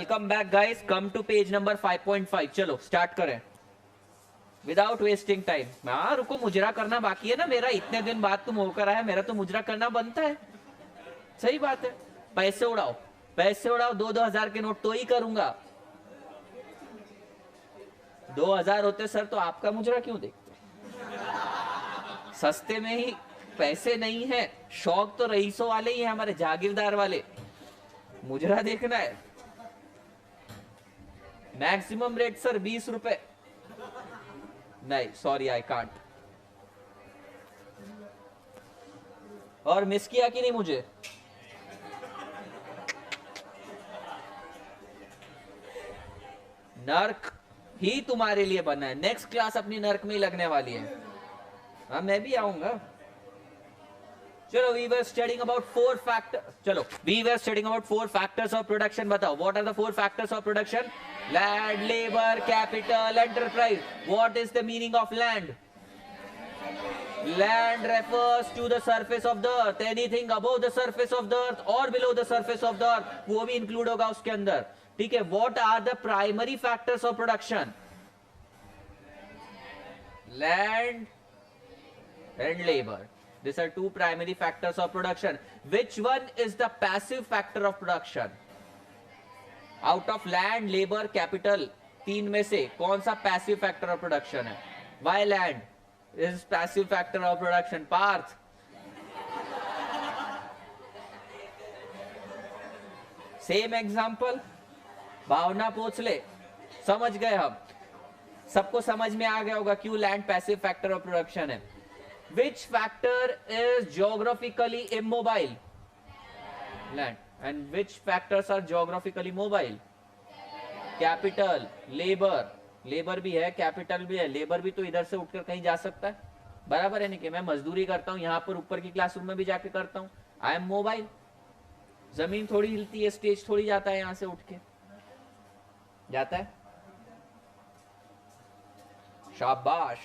Welcome back guys, come to page number 5.5। चलो start करें without wasting time. हाँ रुको, मुजरा करना बाकी है ना मेरा। इतने दिन बाद तुम होकर आया, मेरा तो मुजरा करना बनता है। सही बात है। पैसे उड़ाओ, पैसे उड़ाओ। 2-2 हजार के नोट तो ही करूंगा। 2,000 होते सर तो आपका मुजरा क्यों देखते? सस्ते में ही पैसे नहीं है। शौक तो रईसों वाले ही है, हमारे जागीरदार वाले। मुजरा देखना है। मैक्सिमम रेट सर 20 रुपए। नहीं सॉरी, आई कांट। और मिस किया कि नहीं मुझे? नर्क ही तुम्हारे लिए बना है। नेक्स्ट क्लास अपनी नर्क में ही लगने वाली है। हाँ मैं भी आऊंगा। चलो we were studying about 4 factors। चलो we were studying about 4 factors of production। बताओ what are the 4 factors of production? Land, labor, capital, enterprise। What is the meaning of land? Land refers to the surface of the earth। Anything above the surface of the earth or below the surface of the earth, वो भी include होगा उसके अंदर। ठीक है। What are the primary factors of production? Land and labor। These are 2 primary factors of production। Which one is the passive factor of production? Out of land, labor, capital, 3 में से कौन सा passive factor of production है? Why land is passive factor of production? Parth। Same example। भावना पोछले। समझ गए हम। सबको समझ में आ गया होगा क्यों land passive factor of production है। Which factor is geographically immobile? Land। And which factors are geographically mobile? Capital, labor। Labour भी है, कैपिटल भी है। लेबर भी तो इधर से उठकर कहीं जा सकता है, बराबर है नहीं कि मैं मजदूरी करता हूं यहां पर ऊपर की क्लासरूम में भी जाके करता हूं। I am mobile. जमीन थोड़ी हिलती है, स्टेज थोड़ी जाता है यहां से उठ के, जाता है। शाबाश।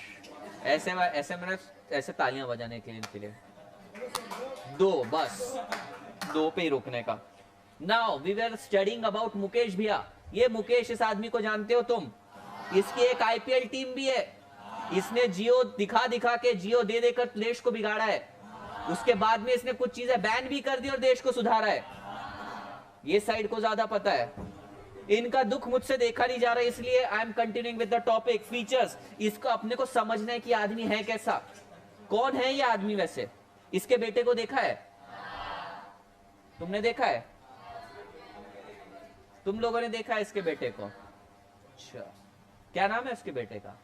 ऐसे मैंने ऐसे तालियां बजाने के लिए 2 बस 2 पे ही रुकने का। Now we were studying about Mukesh भैया। ये मुकेश, इस आदमी को जानते हो तुम? इसकी एक आईपीएल टीम भी है। इसने जियो दिखा दिखा के, जियो दे देकर देश को बिगाड़ा है। उसके बाद में इसने कुछ चीजें बैन भी कर दी और देश को सुधारा है। ये साइड को ज्यादा पता है। इनका दुख मुझसे देखा नहीं जा रहा, इसलिए I am continuing with the topic features. इसको अपने को समझना है कि आदमी है कैसा, कौन है ये आदमी। वैसे इसके बेटे को देखा है? तुमने देखा है? तुम लोगों ने देखा है इसके बेटे को? अच्छा, क्या नाम है उसके बेटे का?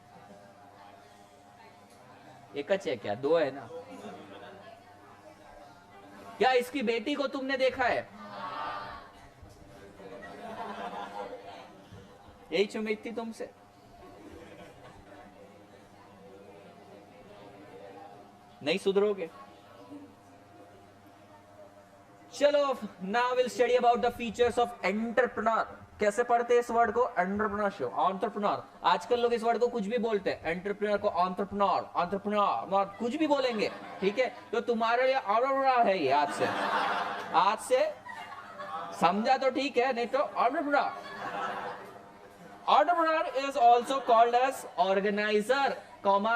एक है क्या? 2 है ना? क्या इसकी बेटी को तुमने देखा है? यही उम्मीद थी तुमसे। नहीं सुधरोगे। चलो now will study about the features of entrepreneur. कैसे पढ़ते हैं इस वर्ड को? Entrepreneurship, entrepreneur. आजकल लोग इस वर्ड को कुछ भी बोलते हैं। एंटरप्रेन्योर को एंटरप्रेन्योर, एंटरप्रेन्योर कुछ भी बोलेंगे। ठीक है, तो तुम्हारे लिए एंटरप्रेन्योर है ये। आज से समझा तो ठीक है, नहीं तो entrepreneur. Entrepreneur is also called as organiser,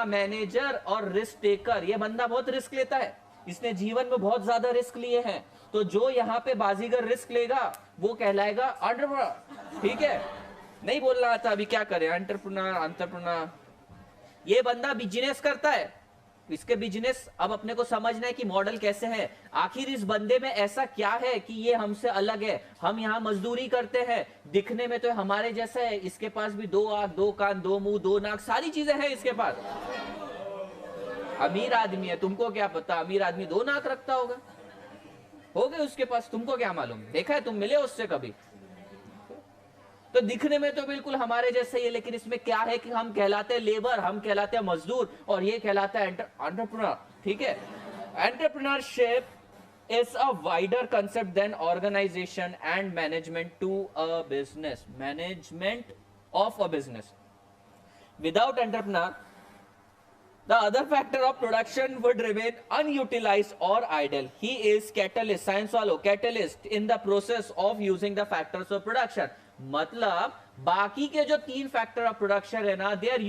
manager और रिस्क टेकर। ये बंदा बहुत रिस्क लेता है, इसने जीवन में बहुत ज्यादा रिस्क लिए हैं। तो जो यहाँ पे बाजीगर रिस्क लेगा वो कहलाएगा एंटरप्रेन्योर। ठीक है, नहीं बोल रहा था, अभी क्या करें? एंटरप्रेन्योर। ये बंदा बिजनेस करता है। इसके बिजनेस अब अपने को समझना है कि मॉडल कैसे है। आखिर इस बंदे में ऐसा क्या है कि ये हमसे अलग है। हम यहाँ मजदूरी करते हैं, दिखने में तो हमारे जैसा है। इसके पास भी 2 आंख, 2 कान, 2 मुंह, 2 नाक, सारी चीजें हैं इसके पास। अमीर आदमी है, तुमको क्या पता? अमीर आदमी 2 नाक रखता होगा, हो गए उसके पास, तुमको क्या मालूम? देखा है तुम? मिले उससे कभी? तो दिखने में तो बिल्कुल हमारे जैसे ही है, लेकिन इसमें क्या है कि हम कहलाते हैं लेबर, हम कहलाते हैं मजदूर, और ये कहलाता है एंटरप्रेन्योर। ठीक है, entrepreneurship is a wider concept than organization and management to a business, management of a business. Without entrepreneur, the other factor of production would remain unutilized or idle. He is catalyst, science वालों, catalyst in the process of using the factors of production. मतलब बाकी के जो 3 factor of production है ना, they are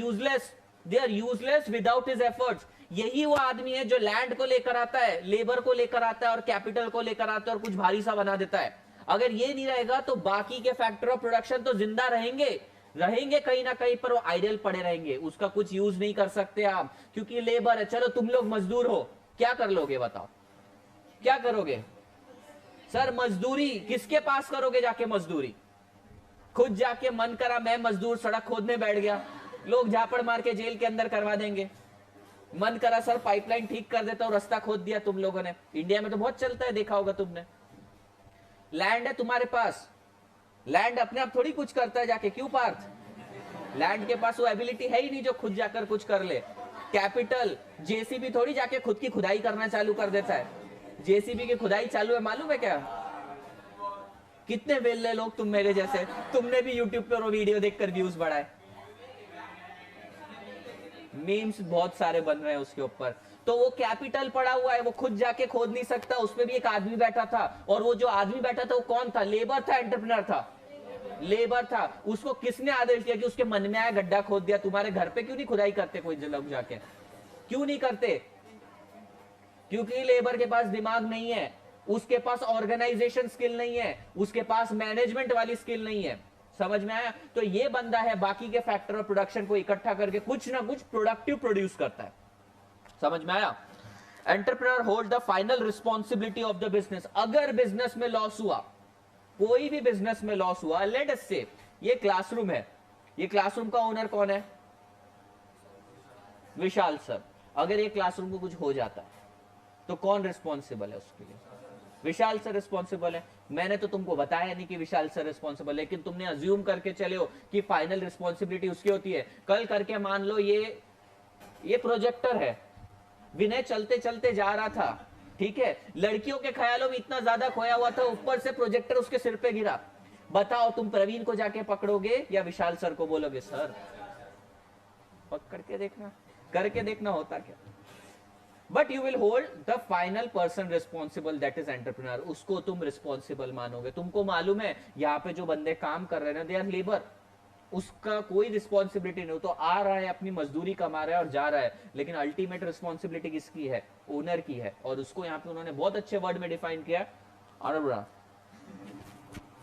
useless without his efforts. यही वो आदमी है जो लैंड को लेकर आता है, लेबर को लेकर आता है और कैपिटल को लेकर आता है और कुछ भारी सा बना देता है। अगर ये नहीं रहेगा तो बाकी के फैक्टर ऑफ प्रोडक्शन तो जिंदा रहेंगे कहीं ना कहीं, पर वो आइडियल पड़े रहेंगे, उसका कुछ यूज नहीं कर सकते आप, क्योंकि लेबर है। चलो तुम लोग मजदूर हो, क्या कर लोगे बताओ, क्या करोगे सर? मजदूरी किसके पास करोगे जाके? मजदूरी खुद जाके मन करा मैं मजदूर सड़क खोदने बैठ गया, लोग झापड़ मार के जेल के अंदर करवा देंगे। मन करा सर पाइपलाइन ठीक कर देता हूं, रास्ता खोद दिया तुम लोगों ने। इंडिया में तो बहुत चलता है, देखा होगा तुमने। लैंड है तुम्हारे पास, लैंड अपने आप थोड़ी कुछ करता है जाके, क्यों पार्थ? लैंड के पास वो एबिलिटी है ही नहीं जो खुद जाकर कुछ कर ले। कैपिटल जेसीबी थोड़ी जाके खुद की खुदाई करना चालू कर देता है। जेसीबी की खुदाई चालू है, मालूम है क्या? कितने वेल्ले लोग तुम मेरे जैसे, तुमने भी यूट्यूब पर वो वीडियो देखकर व्यूज बढ़ाए, मीम्स बहुत सारे बन रहे हैं उसके ऊपर। तो वो कैपिटल पड़ा हुआ है, वो खुद जाके खोद नहीं सकता, उसमें भी एक आदमी बैठा था, और वो जो आदमी बैठा था वो कौन था? लेबर था, एंटरप्रेन्योर था, लेबर था। उसको किसने आदेश दिया कि उसके मन में आया गड्ढा खोद दिया? तुम्हारे घर पे क्यों नहीं खुदाई करते कोई लोग जाके? क्यों नहीं करते? क्योंकि लेबर के पास दिमाग नहीं है, उसके पास ऑर्गेनाइजेशन स्किल नहीं है, उसके पास मैनेजमेंट वाली स्किल नहीं है। समझ में आया? तो ये बंदा है बाकी के फैक्टर ऑफ प्रोडक्शन को इकट्ठा करके कुछ ना कुछ प्रोडक्टिव प्रोड्यूस करता है। समझ में आया? Entrepreneur hold the final responsibility of the business. अगर बिजनेस में लॉस हुआ, कोई भी बिजनेस में लॉस हुआ, लेट अस से ये क्लासरूम है, ये क्लासरूम का ओनर कौन है? विशाल सर। अगर ये क्लासरूम को कुछ हो जाता है तो कौन रिस्पॉन्सिबल है उसके लिए? विशाल सर रिस्पॉन्सिबल है। मैंने तो तुमको बताया नहीं कि विशाल सर रिस्पॉन्सिबल, लेकिन तुमने अज्यूम करके चले हो कि फाइनल रिस्पॉन्सिबिलिटी उसकी होती है। कल करके मान लो ये प्रोजेक्टर है, विनय चलते चलते जा रहा था, ठीक है, लड़कियों के ख्यालों में इतना ज्यादा खोया हुआ था, ऊपर से प्रोजेक्टर उसके सिर पे गिरा। बताओ तुम प्रवीण को जाके पकड़ोगे या विशाल सर को बोलोगे सर पकड़ के देखना, करके देखना होता क्या? But you will hold the final person responsible, that is entrepreneur. उसको तुम रिस्पॉन्सिबल मानोगे। तुमको मालूम है यहाँ पे जो बंदे काम कर रहे हैं, दे आर लेबर, उसका कोई रिस्पॉन्सिबिलिटी नहीं। तो आ रहा है, अपनी मजदूरी कमा रहा है और जा रहा है, लेकिन अल्टीमेट रिस्पॉन्सिबिलिटी किसकी है? ओनर की है। और उसको यहाँ पे उन्होंने बहुत अच्छे वर्ड में डिफाइन किया।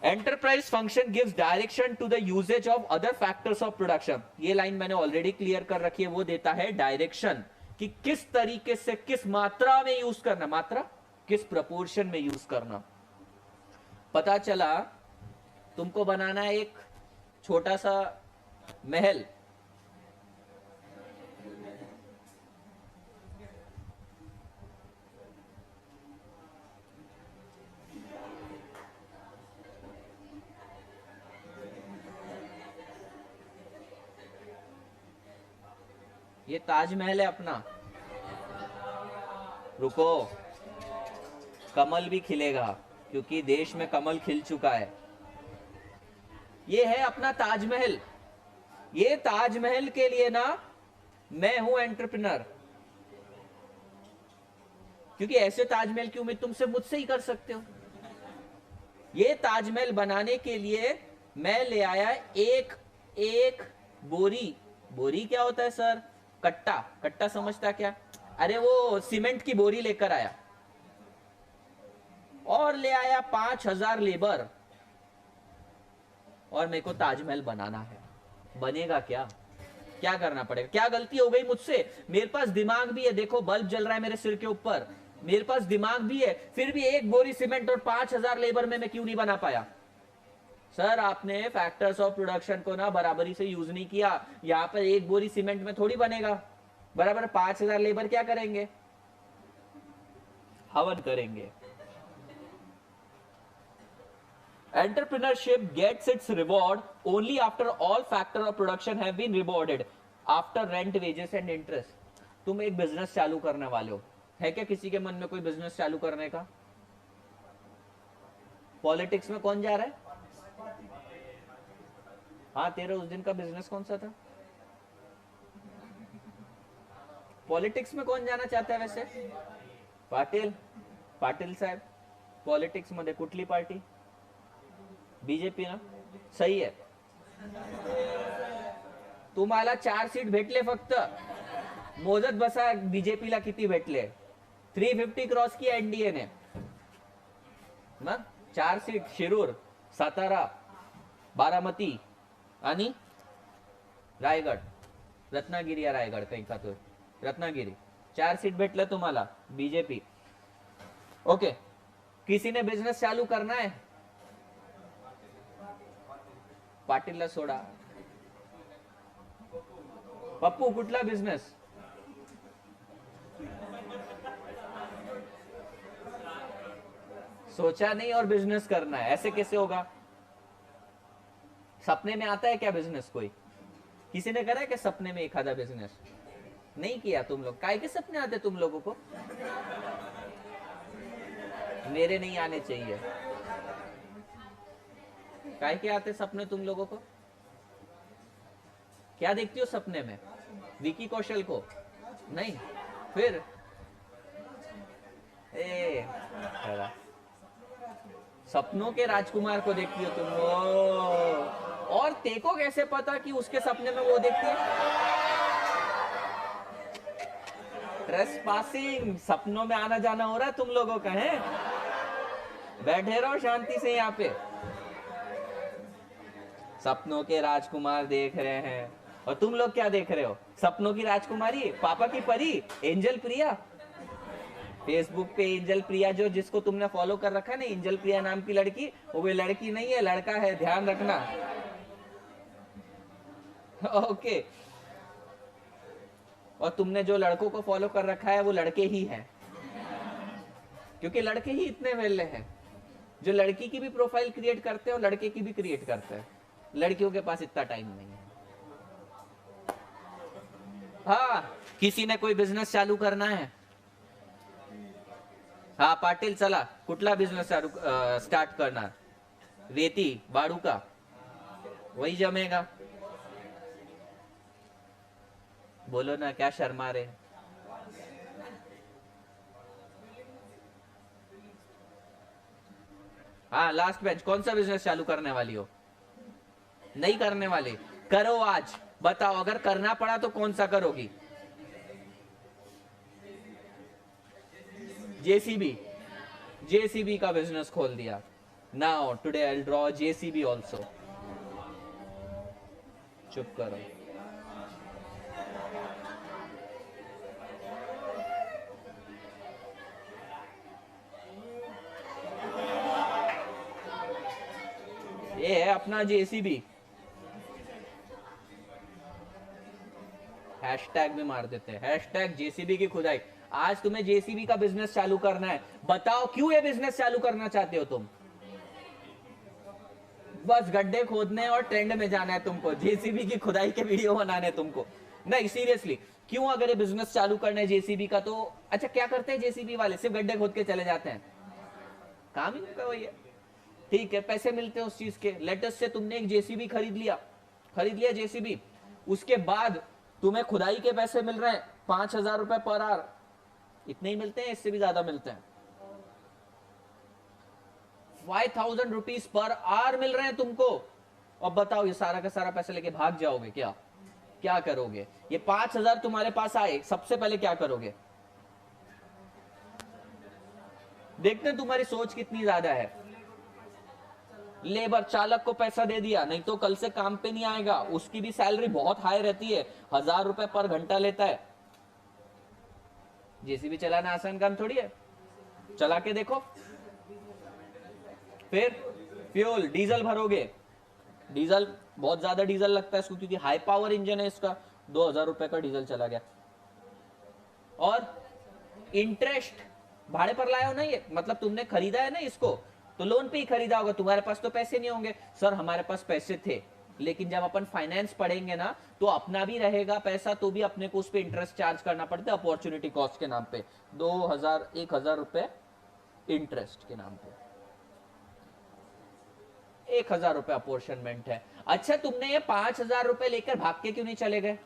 Enterprise function gives direction to the usages of other factors of production. ये लाइन मैंने ऑलरेडी क्लियर कर रखी है। वो देता है डायरेक्शन कि किस तरीके से, किस मात्रा में यूज करना, मात्रा किस प्रपोर्शन में यूज करना। पता चला तुमको बनाना है एक छोटा सा महल, ये ताजमहल है अपना। रुको, कमल भी खिलेगा क्योंकि देश में कमल खिल चुका है। ये है अपना ताजमहल। ये ताजमहल के लिए ना मैं हूं एंटरप्रेन्योर, क्योंकि ऐसे ताजमहल की उम्मीद तुमसे मुझसे ही कर सकते हो। ये ताजमहल बनाने के लिए मैं ले आया एक बोरी। बोरी क्या होता है सर? कट्टा। कट्टा समझता क्या? अरे वो सीमेंट की बोरी लेकर आया और ले आया 5000 लेबर, और मेरे को ताजमहल बनाना है। बनेगा क्या? क्या करना पड़ेगा? क्या गलती हो गई मुझसे? मेरे पास दिमाग भी है, देखो बल्ब जल रहा है मेरे सिर के ऊपर, मेरे पास दिमाग भी है, फिर भी एक बोरी सीमेंट और 5000 लेबर में मैं क्यों नहीं बना पाया? सर आपने फैक्टर्स ऑफ प्रोडक्शन को ना बराबरी से यूज नहीं किया। यहां पर एक बोरी सीमेंट में थोड़ी बनेगा, बराबर 5000 लेबर क्या करेंगे? हवन करेंगे। Entrepreneurship gets its reward only after all factor of production have been rewarded after rent, wages and interest. तुम एक बिजनेस चालू करने वाले हो, है क्या किसी के मन में कोई बिजनेस चालू करने का? पॉलिटिक्स में कौन जा रहा है? हाँ, तेरा उस दिन का बिजनेस कौन सा था? पॉलिटिक्स में कौन जाना चाहता है वैसे? पाटिल। पाटिल साहेब, पॉलिटिक्स मध्ये कुठली पार्टी? बीजेपी ना? सही आहे. तुम्हाला 4 सीट भेटले फक्त. मोजत बसा बीजेपीला किती भेटले. 350 क्रॉस की एनडीए ने. मग 4 सीट शिरूर, सातारा, बारामती आणि रायगड, रत्नागिरी या रायगड काही खातो. रत्नागिरी 4 सीट भेटलं तुम्हाला बीजेपी. ओके. किसी ने बिझनेस चालू करना है? पाटीलला सोडा. पप्पू कुठला बिझनेस? सोचा नहीं और बिजनेस करना है, ऐसे कैसे होगा? सपने में आता है क्या बिजनेस? कोई किसी ने करा है क्या सपने में एखादा बिजनेस? नहीं किया तुम लोग. काय के सपने आते तुम लोगों को? मेरे नहीं आने चाहिए. काय के आते सपने तुम लोगों को? क्या देखती हो सपने में? विकी कौशल को? नहीं. फिर सपनों के राजकुमार को देखती हो तुम. और तेको कैसे पता कि उसके सपने में वो देखती है? ट्रेसपासिंग. सपनों में आना जाना हो रहा है तुम लोगों का है. बैठे रहो शांति से यहाँ पे. सपनों के राजकुमार देख रहे हैं और तुम लोग क्या देख रहे हो? सपनों की राजकुमारी, पापा की परी, एंजल प्रिया. फेसबुक पे एंजल प्रिया जो जिसको तुमने फॉलो कर रखा है ना, एंजल प्रिया नाम की लड़की, वो लड़की नहीं है, लड़का है, ध्यान रखना. ओके. और तुमने जो लड़कों को फॉलो कर रखा है वो लड़के ही हैं, क्योंकि लड़के ही इतने वेले हैं. जो लड़की की भी प्रोफाइल क्रिएट करते हैं और लड़के की भी क्रिएट करते हैं. लड़कियों के पास इतना टाइम नहीं है. हाँ, किसी ने कोई बिजनेस चालू करना है? हाँ पाटिल चला. कुठला बिजनेस स्टार्ट करना? रेती बाड़ू का, वही जमेगा. बोलो ना, क्या शर्मा रहे? हाँ लास्ट बेंच. कौन सा बिजनेस चालू करने वाली हो? नहीं करने वाले? करो आज. बताओ अगर करना पड़ा तो कौन सा करोगी? जेसीबी. जेसीबी का बिजनेस खोल दिया. Now today I will draw JCB also. चुप करो. ये है अपना जेसीबी. हैशटैग भी मार देते हैं. हैशटैग जेसीबी की खुदाई. आज तुम्हें जेसीबी का बिजनेस चालू करना है. बताओ क्यों ये बिजनेस चालू करना चाहते हो तुम? बस गड्ढे खोदने और ट्रेंड में जाना है तुमको. जेसीबी की खुदाई के वीडियो बनाने तुमको. नहीं सीरियसली, क्यों अगर ये बिजनेस चालू करना है जेसीबी का तो? अच्छा क्या करते हैं जेसीबी वाले? सिर्फ गड्ढे खोद के चले जाते हैं. काम ही उनका वही है. ठीक है, पैसे मिलते हैं उस चीज के. लेटेस्ट से तुमने एक जेसीबी खरीद लिया जेसीबी. उसके बाद तुम्हें खुदाई के पैसे मिल रहे हैं 5,000 रुपए पर आवर. इतने ही मिलते हैं, इससे भी ज्यादा मिलते हैं. 5,000 रुपीज पर आवर मिल रहे हैं तुमको. अब बताओ ये सारा का सारा पैसा लेके भाग जाओगे क्या? क्या करोगे? ये 5,000 तुम्हारे पास आए, सबसे पहले क्या करोगे? देखते हैं तुम्हारी सोच कितनी ज्यादा है. लेबर चालक को पैसा दे दिया, नहीं तो कल से काम पे नहीं आएगा. उसकी भी सैलरी बहुत हाई रहती है, 1,000 रुपए पर घंटा लेता है. जेसीबी चलाना आसान काम थोड़ी है. चला के देखो. फिर फ्यूल डीजल भरोगे. डीजल बहुत ज्यादा डीजल लगता है इसको, क्योंकि हाई पावर इंजन है इसका. 2,000 रुपए का डीजल चला गया. और इंटरेस्ट भाड़े पर लाया हो ना ये, मतलब तुमने खरीदा है ना इसको, तो लोन पे ही खरीदा होगा. तुम्हारे पास तो पैसे नहीं होंगे. सर हमारे पास पैसे थे, लेकिन जब अपन फाइनेंस पढ़ेंगे ना तो अपना भी रहेगा पैसा, तो भी अपने को उस पर इंटरेस्ट चार्ज करना पड़ता है अपॉर्चुनिटी कॉस्ट के नाम पे. 2,000 1,000 रुपए इंटरेस्ट के नाम पे. 1,000 रुपए अपॉर्चनमेंट है. अच्छा तुमने ये 5,000 रुपए लेकर भाग के क्यों नहीं चले गए?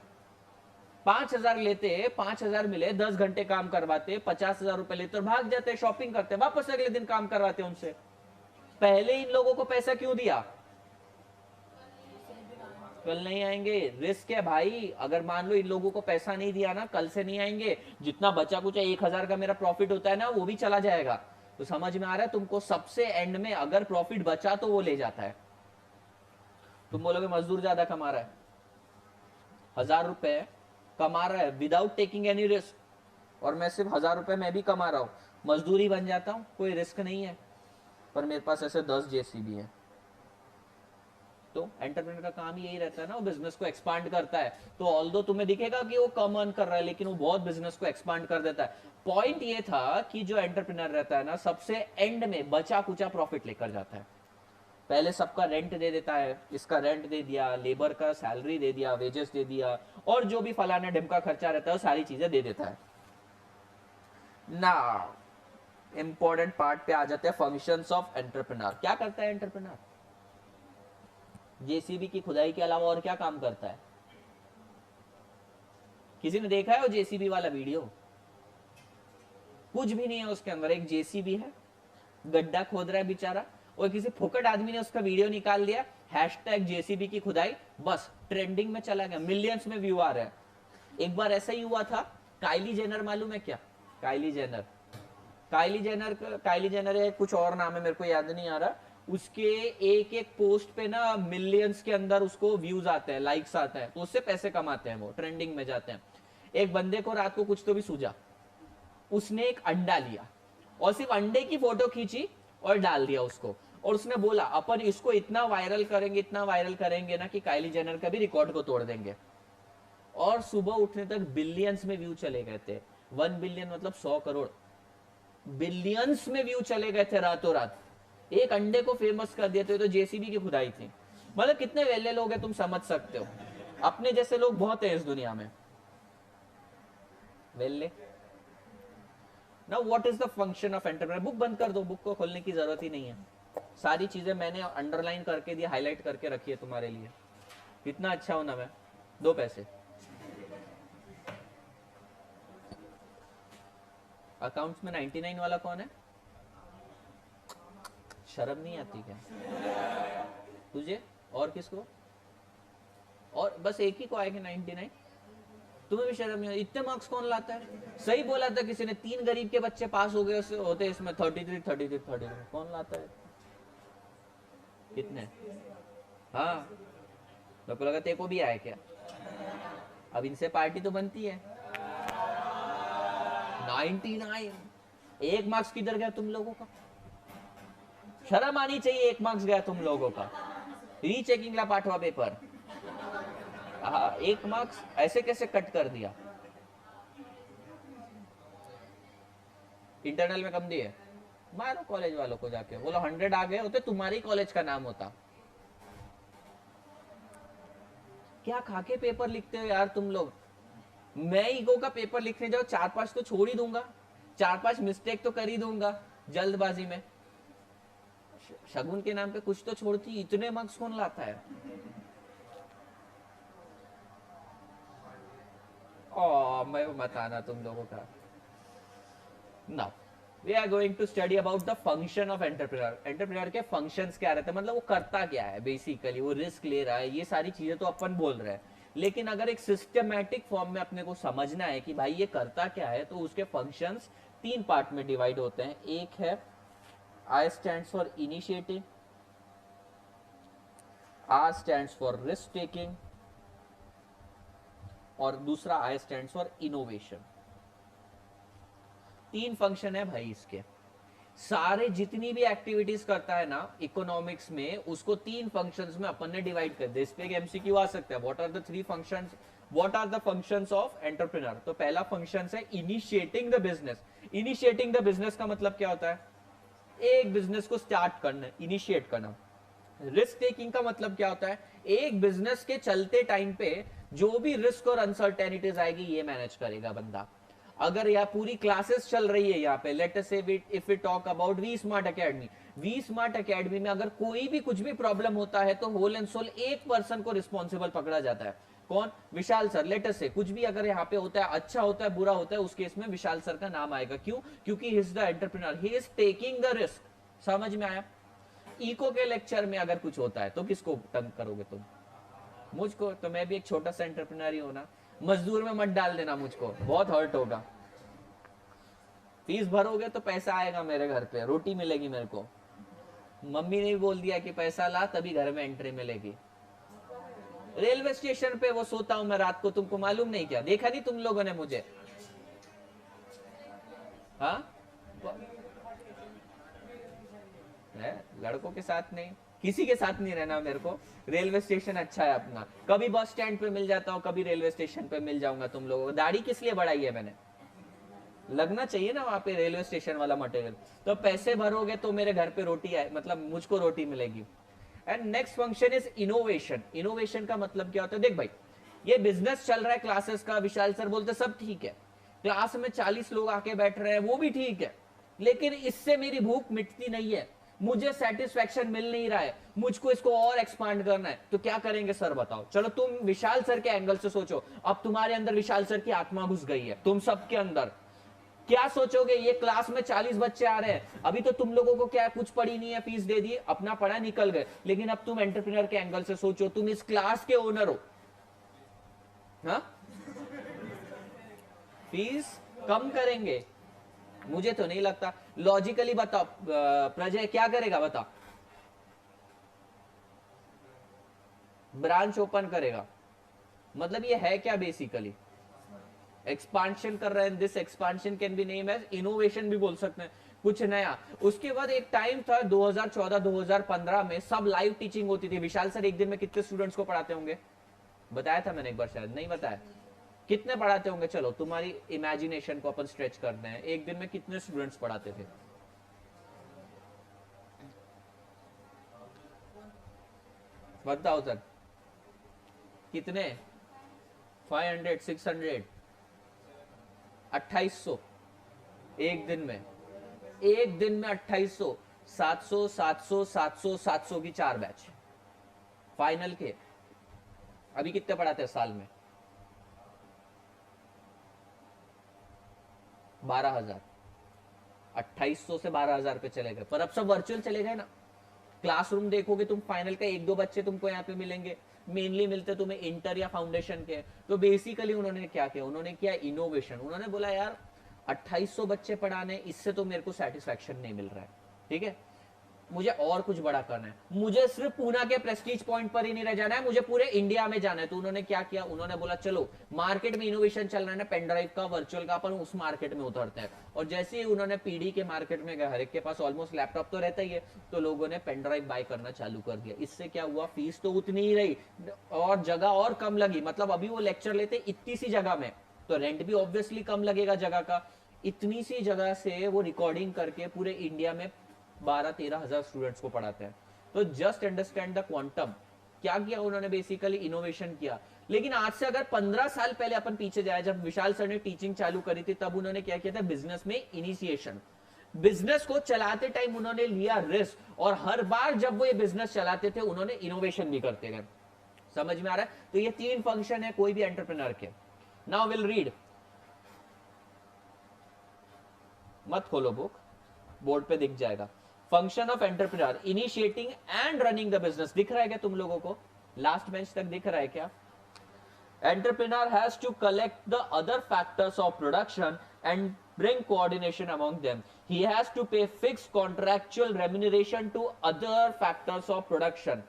5,000 लेते, 5,000 मिले, 10 घंटे काम करवाते, 50,000 रुपए लेते और भाग जाते, शॉपिंग करते, वापस अगले दिन काम करवाते उनसे. पहले इन लोगों को पैसा क्यों दिया? कल नहीं आएंगे, रिस्क है भाई। अगर मान लो इन लोगों को पैसा नहीं दिया ना, कल से नहीं आएंगे। जितना बचा कुछ 1,000 का मेरा प्रॉफिट होता है ना, वो भी चला जाएगा। तो समझ में आ रहा है तुमको, सबसे एंड में अगर प्रॉफिट बचा तो वो ले जाता है। तुम बोलोगे मजदूर ज्यादा कमा रहा है, 1,000 रुपए कमा रहा है विदाउट टेकिंग एनी रिस्क, और मैं सिर्फ 1,000 रुपए मैं भी कमा रहा हूं, मजदूरी बन जाता हूं, कोई रिस्क नहीं है। पर मेरे पास ऐसे 10 जेसीबी हैं। तो एंटरप्रेन्योर का काम ही यही रहता है ना, वो बिजनेस को एक्सपांड करता है। तो ऑल्दो तुम्हें दिखेगा कि वो कम अर्न कर रहा है, लेकिन वो बहुत बिजनेस को एक्सपांड कर देता है। पॉइंट ये था कि जो एंटरप्रेन्योर रहता है ना, सबसे एंड में बचा कुचा प्रॉफिट लेकर जाता है। पहले सबका रेंट दे देता है, इसका रेंट दे दिया, लेबर का सैलरी दे दिया, वेजेस दे दिया, और जो भी फलाना ढिमका खर्चा रहता है वो सारी चीजें दे देता है ना। इंपॉर्टेंट पार्ट पे आ जाते हैं, फंक्शंस ऑफ एंटरप्रेन्योर। क्या करता है एंटरप्रेन्योर? जेसीबी की खुदाई के अलावा और क्या काम करता है? किसी ने देखा है वो जेसीबी वाला वीडियो? कुछ भी नहीं है उसके अंदर। एक जेसीबी है, गड्ढा खोद रहा है बेचारा, और किसी फुकट आदमी ने उसका वीडियो निकाल दिया, हैशटैग जेसीबी की खुदाई, बस ट्रेंडिंग में चला गया, मिलियंस में व्यू आ रहे हैं। एक बार ऐसा ही हुआ था, काइली जेनर मालूम है क्या? काइली जेनर है, कुछ और नाम है मेरे को याद नहीं आ रहा। उसके एक एक पोस्ट पे ना मिलियंस के अंदर उसको व्यूज आते हैं, लाइक्स आते हैं, तो उससे पैसे कमाते हैं, वो ट्रेंडिंग में जाते हैं। एक बंदे को रात को कुछ तो भी सूझा, उसने एक अंडा लिया और सिर्फ अंडे की फोटो खींची और डाल दिया उसको, और उसने बोला अपन इसको इतना वायरल करेंगे ना कि काइली जेनर का भी रिकॉर्ड को तोड़ देंगे। और सुबह उठने तक बिलियंस में व्यू चले गए थे। 1 बिलियन मतलब 100 करोड़, बिलियंस में व्यू चले गए थे रातों रात। एक अंडे को फेमस कर दिए थे। तो जेसीबी की खुदाई थी। मतलब कितने वेले लोग हैं तुम समझ सकते हो। अपने जैसे लोग बहुत हैं इस दुनिया में, वेले ना। What is the function of entrepreneur? Book बंद कर दो, बुक को खोलने की जरूरत ही नहीं है। सारी चीजें मैंने अंडरलाइन करके दी, हाईलाइट करके रखी है तुम्हारे लिए। कितना अच्छा हूं ना मैं, 2 पैसे। अकाउंट्स में 99 वाला कौन है? शर्म नहीं आती क्या तुझे? और किसको? और बस एक ही को आएंगे 99? तुम्हें भी शर्म नहीं आती? इतने मार्क्स कौन लाता है? सही बोला था किसी ने, 3 गरीब के बच्चे पास हो गए होते इसमें, 33 कौन लाता है? कितने? हाँ, मेरे को लगा तेरे को भी आए क्या। अब इनसे पार्टी तो बनती है। 99, 1 मार्क्स किधर गया तुम लोगों का? शर्म आनी चाहिए, 1 मार्क्स गया तुम लोगों का। रीचेकिंग ला पाठवा पेपर, 1 मार्क्स ऐसे कैसे कट कर दिया? इंटरनल में कम दिए, मारो कॉलेज वालों को जाके, बोलो 100 आ गए होते, तुम्हारी कॉलेज का नाम होता। क्या खाके पेपर लिखते हो यार तुम लोग? मैं ईगो का पेपर लिखने जाओ, 4-5 तो छोड़ ही दूंगा, 4-5 मिस्टेक तो कर ही दूंगा जल्दबाजी में। शगुन के नाम पे कुछ तो छोड़ती, इतने मार्क्स कौन लाता है? मैं बताना तुम लोगों का। Now we are going to study about the function of entrepreneur. Entrepreneur के फंक्शंस क्या रहते हैं, मतलब वो करता क्या है बेसिकली, वो रिस्क ले रहा है, ये सारी चीजें तो अपन बोल रहे हैं। लेकिन अगर एक सिस्टमैटिक फॉर्म में अपने को समझना है कि भाई ये करता क्या है, तो उसके फंक्शंस 3 पार्ट में डिवाइड होते हैं। एक है I stands for initiating, R stands for risk taking, और दूसरा I stands for innovation। 3 function है भाई इसके। सारे जितनी भी एक्टिविटीज करता है ना इकोनॉमिक्स में, उसको 3 फंक्शंस में अपन ने डिवाइड कर दिया। इस पे एमसीक्यू आ सकता है, what are the 3 functions, what are the functions of entrepreneur. तो पहला फंक्शन है initiating the business. Initiating the business का मतलब क्या होता है? एक बिजनेस को स्टार्ट करना, इनिशिएट करना। रिस्क टेकिंग का मतलब क्या होता है? एक बिजनेस के चलते टाइम पे जो भी रिस्क और अनसर्टेनिटीज आएगी, ये मैनेज करेगा बंदा। अगर यहाँ पूरी क्लासेस चल रही है यहाँ पे, let us say if we talk about V Smart Academy, V Smart Academy में अगर कोई भी कुछ भी प्रॉब्लम होता है तो होल एंड सोल एक पर्सन को रिस्पॉन्सिबल पकड़ा जाता है। कौन? विशाल सर। लेटर से कुछ भी अगर यहाँ पे होता है, अच्छा होता है, बुरा होता है, उस केस में विशाल सर का नाम आएगा। क्यों? क्योंकि he is the entrepreneur, he is taking the risk. समझ में आया? इको के लेक्चर में अगर कुछ होता है तो किसको तंग करोगे तुम? मुझको तो, मैं भी एक छोटा सा एंटरप्रेन्योर ही हूं ना। मजदूर में मत डाल देना मुझको, बहुत हर्ट होगा। फीस भरोगे तो पैसा आएगा मेरे घर पे, रोटी मिलेगी मेरे को। मम्मी ने भी बोल दिया कि पैसा ला तभी घर में एंट्री मिलेगी। रेलवे स्टेशन पे वो सोता हूं मैं रात को, तुमको मालूम नहीं क्या? देखा नहीं तुम लोगों ने मुझे? हाँ, लड़कों के साथ नहीं, किसी के साथ नहीं रहना मेरे को। रेलवे स्टेशन अच्छा है अपना। कभी बस स्टैंड पे मिल जाता हूँ, कभी रेलवे स्टेशन पे मिल जाऊंगा तुम लोगों को। दाढ़ी किस लिए बढ़ाई है मैंने? लगना चाहिए ना वहां पे रेलवे स्टेशन वाला मटेरियल। तो पैसे भरोगे तो मेरे घर पे रोटी आए, मतलब मुझको रोटी मिलेगी। And next function is innovation. Innovation का मतलब क्या होता है? देख भाई, ये बिजनेस चल रहा है क्लासेस का, विशाल सर बोलते सब ठीक है, क्लास में 40 लोग आके बैठ रहे हैं, वो भी ठीक है, लेकिन इससे मेरी भूख मिटती नहीं है, मुझे सेटिस्फेक्शन मिल नहीं रहा है, मुझको इसको और एक्सपांड करना है। तो क्या करेंगे सर बताओ? चलो तुम विशाल सर के एंगल से सोचो। अब तुम्हारे अंदर विशाल सर की आत्मा घुस गई है, तुम सबके अंदर क्या सोचोगे? ये क्लास में 40 बच्चे आ रहे हैं, अभी तो तुम लोगों को क्या कुछ पड़ी नहीं है, फीस दे दी, अपना पढ़ा निकल गए। लेकिन अब तुम एंटरप्रेन्योर के एंगल से सोचो, तुम इस क्लास के ओनर हो, हाँ? फीस कम करेंगे? मुझे तो नहीं लगता। लॉजिकली बताओ, प्रजय क्या करेगा बताओ? ब्रांच ओपन करेगा, मतलब ये है क्या? बेसिकली एक्सपांशन कर रहे हैं। This expansion can be name as innovation भी बोल सकते हैं, कुछ नया। उसके बाद एक टाइम था 2014-2015 में, सब लाइव टीचिंग होती थी। विशाल सर एक दिन में कितने स्टूडेंट्स को पढ़ाते होंगे? बताया था मैंने एक बार, शायद नहीं बताया। कितने पढ़ाते होंगे? चलो तुम्हारी इमेजिनेशन को अपन स्ट्रेच करते हैं, एक दिन में कितने स्टूडेंट्स पढ़ाते थे? बताओ सर, कितने? 500, 600, 2800 एक दिन में? एक दिन में 2800, 700, 700, 700, 700 की 4 बैच फाइनल के। अभी कितने पढ़ाते हैं साल में? 12,000। 2800 से 12,000 पे चले गए, पर अब सब वर्चुअल चले गए ना। क्लासरूम देखोगे तुम, फाइनल का 1-2 बच्चे तुमको यहाँ पे मिलेंगे, मेनली मिलते तुम्हें इंटर या फाउंडेशन के। तो बेसिकली उन्होंने क्या किया? उन्होंने किया इनोवेशन। उन्होंने बोला यार 2800 बच्चे पढ़ाने, इससे तो मेरे को सेटिस्फैक्शन नहीं मिल रहा है, ठीक है, मुझे और कुछ बड़ा करना है, मुझे सिर्फ पूना के प्रेस्टीज पॉइंट पर ही नहीं रह जाना है, मुझे पूरे इंडिया में जाना है। तो उन्होंने क्या किया? उन्होंने बोला चलो मार्केट में इनोवेशन चल रहा है ना पेन ड्राइव का, वर्चुअल का, अपन उस मार्केट में उतरते हैं। और जैसे ही उन्होंने पीडी के मार्केट में गए, हर एक के पास ऑलमोस्ट लैपटॉप तो रहता ही है, तो लोगों ने पेन ड्राइव बाय करना चालू कर दिया। इससे क्या हुआ? फीस तो उतनी ही रही और जगह और कम लगी। मतलब अभी वो लेक्चर लेते इतनी सी जगह में, तो रेंट भी ऑब्वियसली कम लगेगा जगह का। इतनी सी जगह से वो रिकॉर्डिंग करके पूरे इंडिया में 12-13 हजार स्टूडेंट्स को पढ़ाते हैं। तो जस्ट अंडरस्टैंड द क्वांटम। क्या किया उन्होंने? बेसिकली इनोवेशन किया। लेकिन आज से अगर 15 साल पहले अपन पीछे जाए, जब विशाल सर ने टीचिंग चालू करी थी, तब उन्होंने क्या किया था? बिजनेस में इनिशिएशन। बिजनेस को चलाते टाइम उन्होंने लिया रिस्क, और हर बार जब वो ये बिजनेस चलाते थे उन्होंने इनोवेशन भी करते गए। समझ में आ रहा है? तो ये 3 फंक्शन है कोई भी एंटरप्रेन्योर के। नाउ विल रीड, मत खोलो बुक, बोर्ड पे दिख जाएगा। Function of entrepreneur, initiating and running the business. दिख रहा है क्या तुम लोगों को? लास्ट बेंच तक दिख रहा है क्या? Entrepreneur has to collect the other factors of production and bring coordination among them. He has to pay fixed contractual remuneration to other factors of production.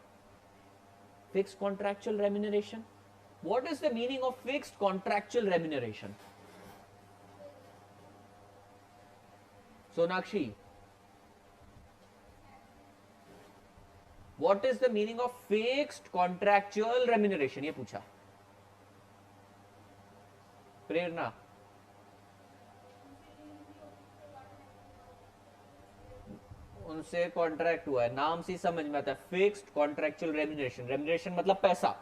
Fixed contractual remuneration? What is the meaning of fixed contractual remuneration? Sonakshi, what is the meaning of fixed contractual remuneration? ये पूछा प्रेरणा। उनसे contract हुआ है, नाम से समझ में आता है। फिक्स्ड कॉन्ट्रैक्चुअल रेम्यूनरेशन, रेम्यूनरेशन मतलब पैसा,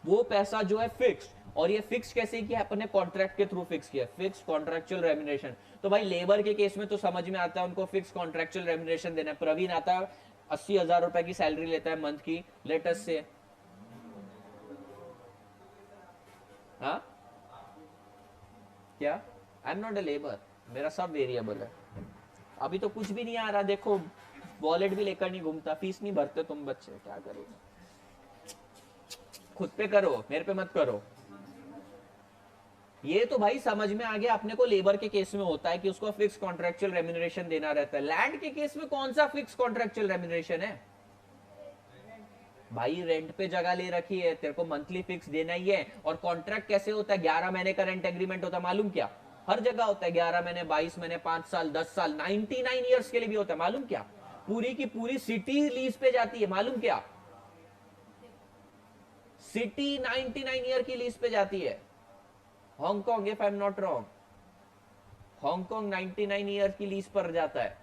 वो पैसा जो है फिक्स्ड। और ये फिक्स कैसे किया? अपन ने कॉन्ट्रैक्ट के थ्रू फिक्स किया, फिक्स कॉन्ट्रैक्चुअल रेम्यूनरेशन। तो भाई लेबर के केस में तो समझ में आता है उनको फिक्स कॉन्ट्रैक्चुअल रेम्यूनरेशन देना है। प्रवीण आता है 80,000 रुपए की सैलरी लेता है मंथ की, लेटेस्ट से, हाँ क्या? I am not a labour, मेरा सब वेरिएबल है। अभी तो कुछ भी नहीं आ रहा, देखो वॉलेट भी लेकर नहीं घूमता, फीस नहीं भरते तुम बच्चे, क्या करेंगे? खुद पे करो, मेरे पे मत करो। ये तो भाई समझ में आ गया अपने को, लेबर के केस में होता है कि उसको फिक्स कॉन्ट्रेक्चुअल रेम्यूनरेशन देना रहता है। लैंड के केस में कौन सा फिक्स कॉन्ट्रेक्चुअल रेम्यूनरेशन है भाई? रेंट पे जगह ले रखी है, तेरे को मंथली फिक्स देना ही है। और कॉन्ट्रैक्ट कैसे होता है? 11 महीने का रेंट एग्रीमेंट होता है, मालूम क्या? हर जगह होता है 11 महीने, 22 महीने, 5 साल, 10 साल, 99 ईयर्स के लिए भी होता है, मालूम क्या? पूरी की पूरी सिटी लीज पे जाती है, मालूम क्या? सिटी 99 ईयर की लीज पे जाती है। Hong Kong, if I am not wrong, Hong Kong 99 year की लीज पर जाता है।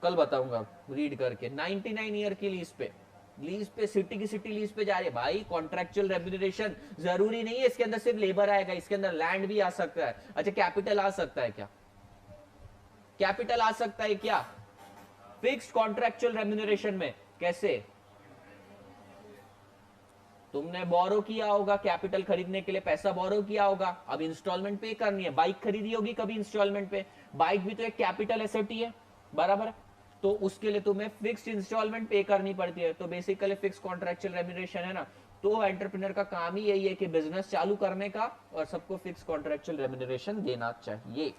कल बताऊंगा रीड करके। 99 ईयर की लीज पे सिटी की सिटी लीज पे जा रही है भाई। कॉन्ट्रेक्चुअल रेम्यूनरेशन जरूरी नहीं है इसके अंदर सिर्फ लेबर आएगा, इसके अंदर लैंड भी आ सकता है। अच्छा, कैपिटल आ सकता है क्या? कैपिटल आ सकता है क्या फिक्स्ड कॉन्ट्रेक्चुअल रेम्यूनरेशन में? कैसे? तुमने बोरो किया होगा कैपिटल खरीदने के लिए, पैसा बोरो किया होगा, अब इंस्टॉलमेंट पे करनी है। बाइक खरीदी होगी कभी इंस्टॉलमेंट पे, बाइक भी तो एक कैपिटल एसेट ही है, बराबर है? तो उसके लिए तुम्हें फिक्स्ड इंस्टॉलमेंट पे करनी पड़ती है। तो बेसिकली फिक्स कॉन्ट्रेक्चुअल रेम्यूनरेशन है ना, तो एंटरप्रेन्योर का काम ही यही है कि बिजनेस चालू करने का और सबको फिक्स कॉन्ट्रेक्चुअल रेम्यूनरेशन देना चाहिए।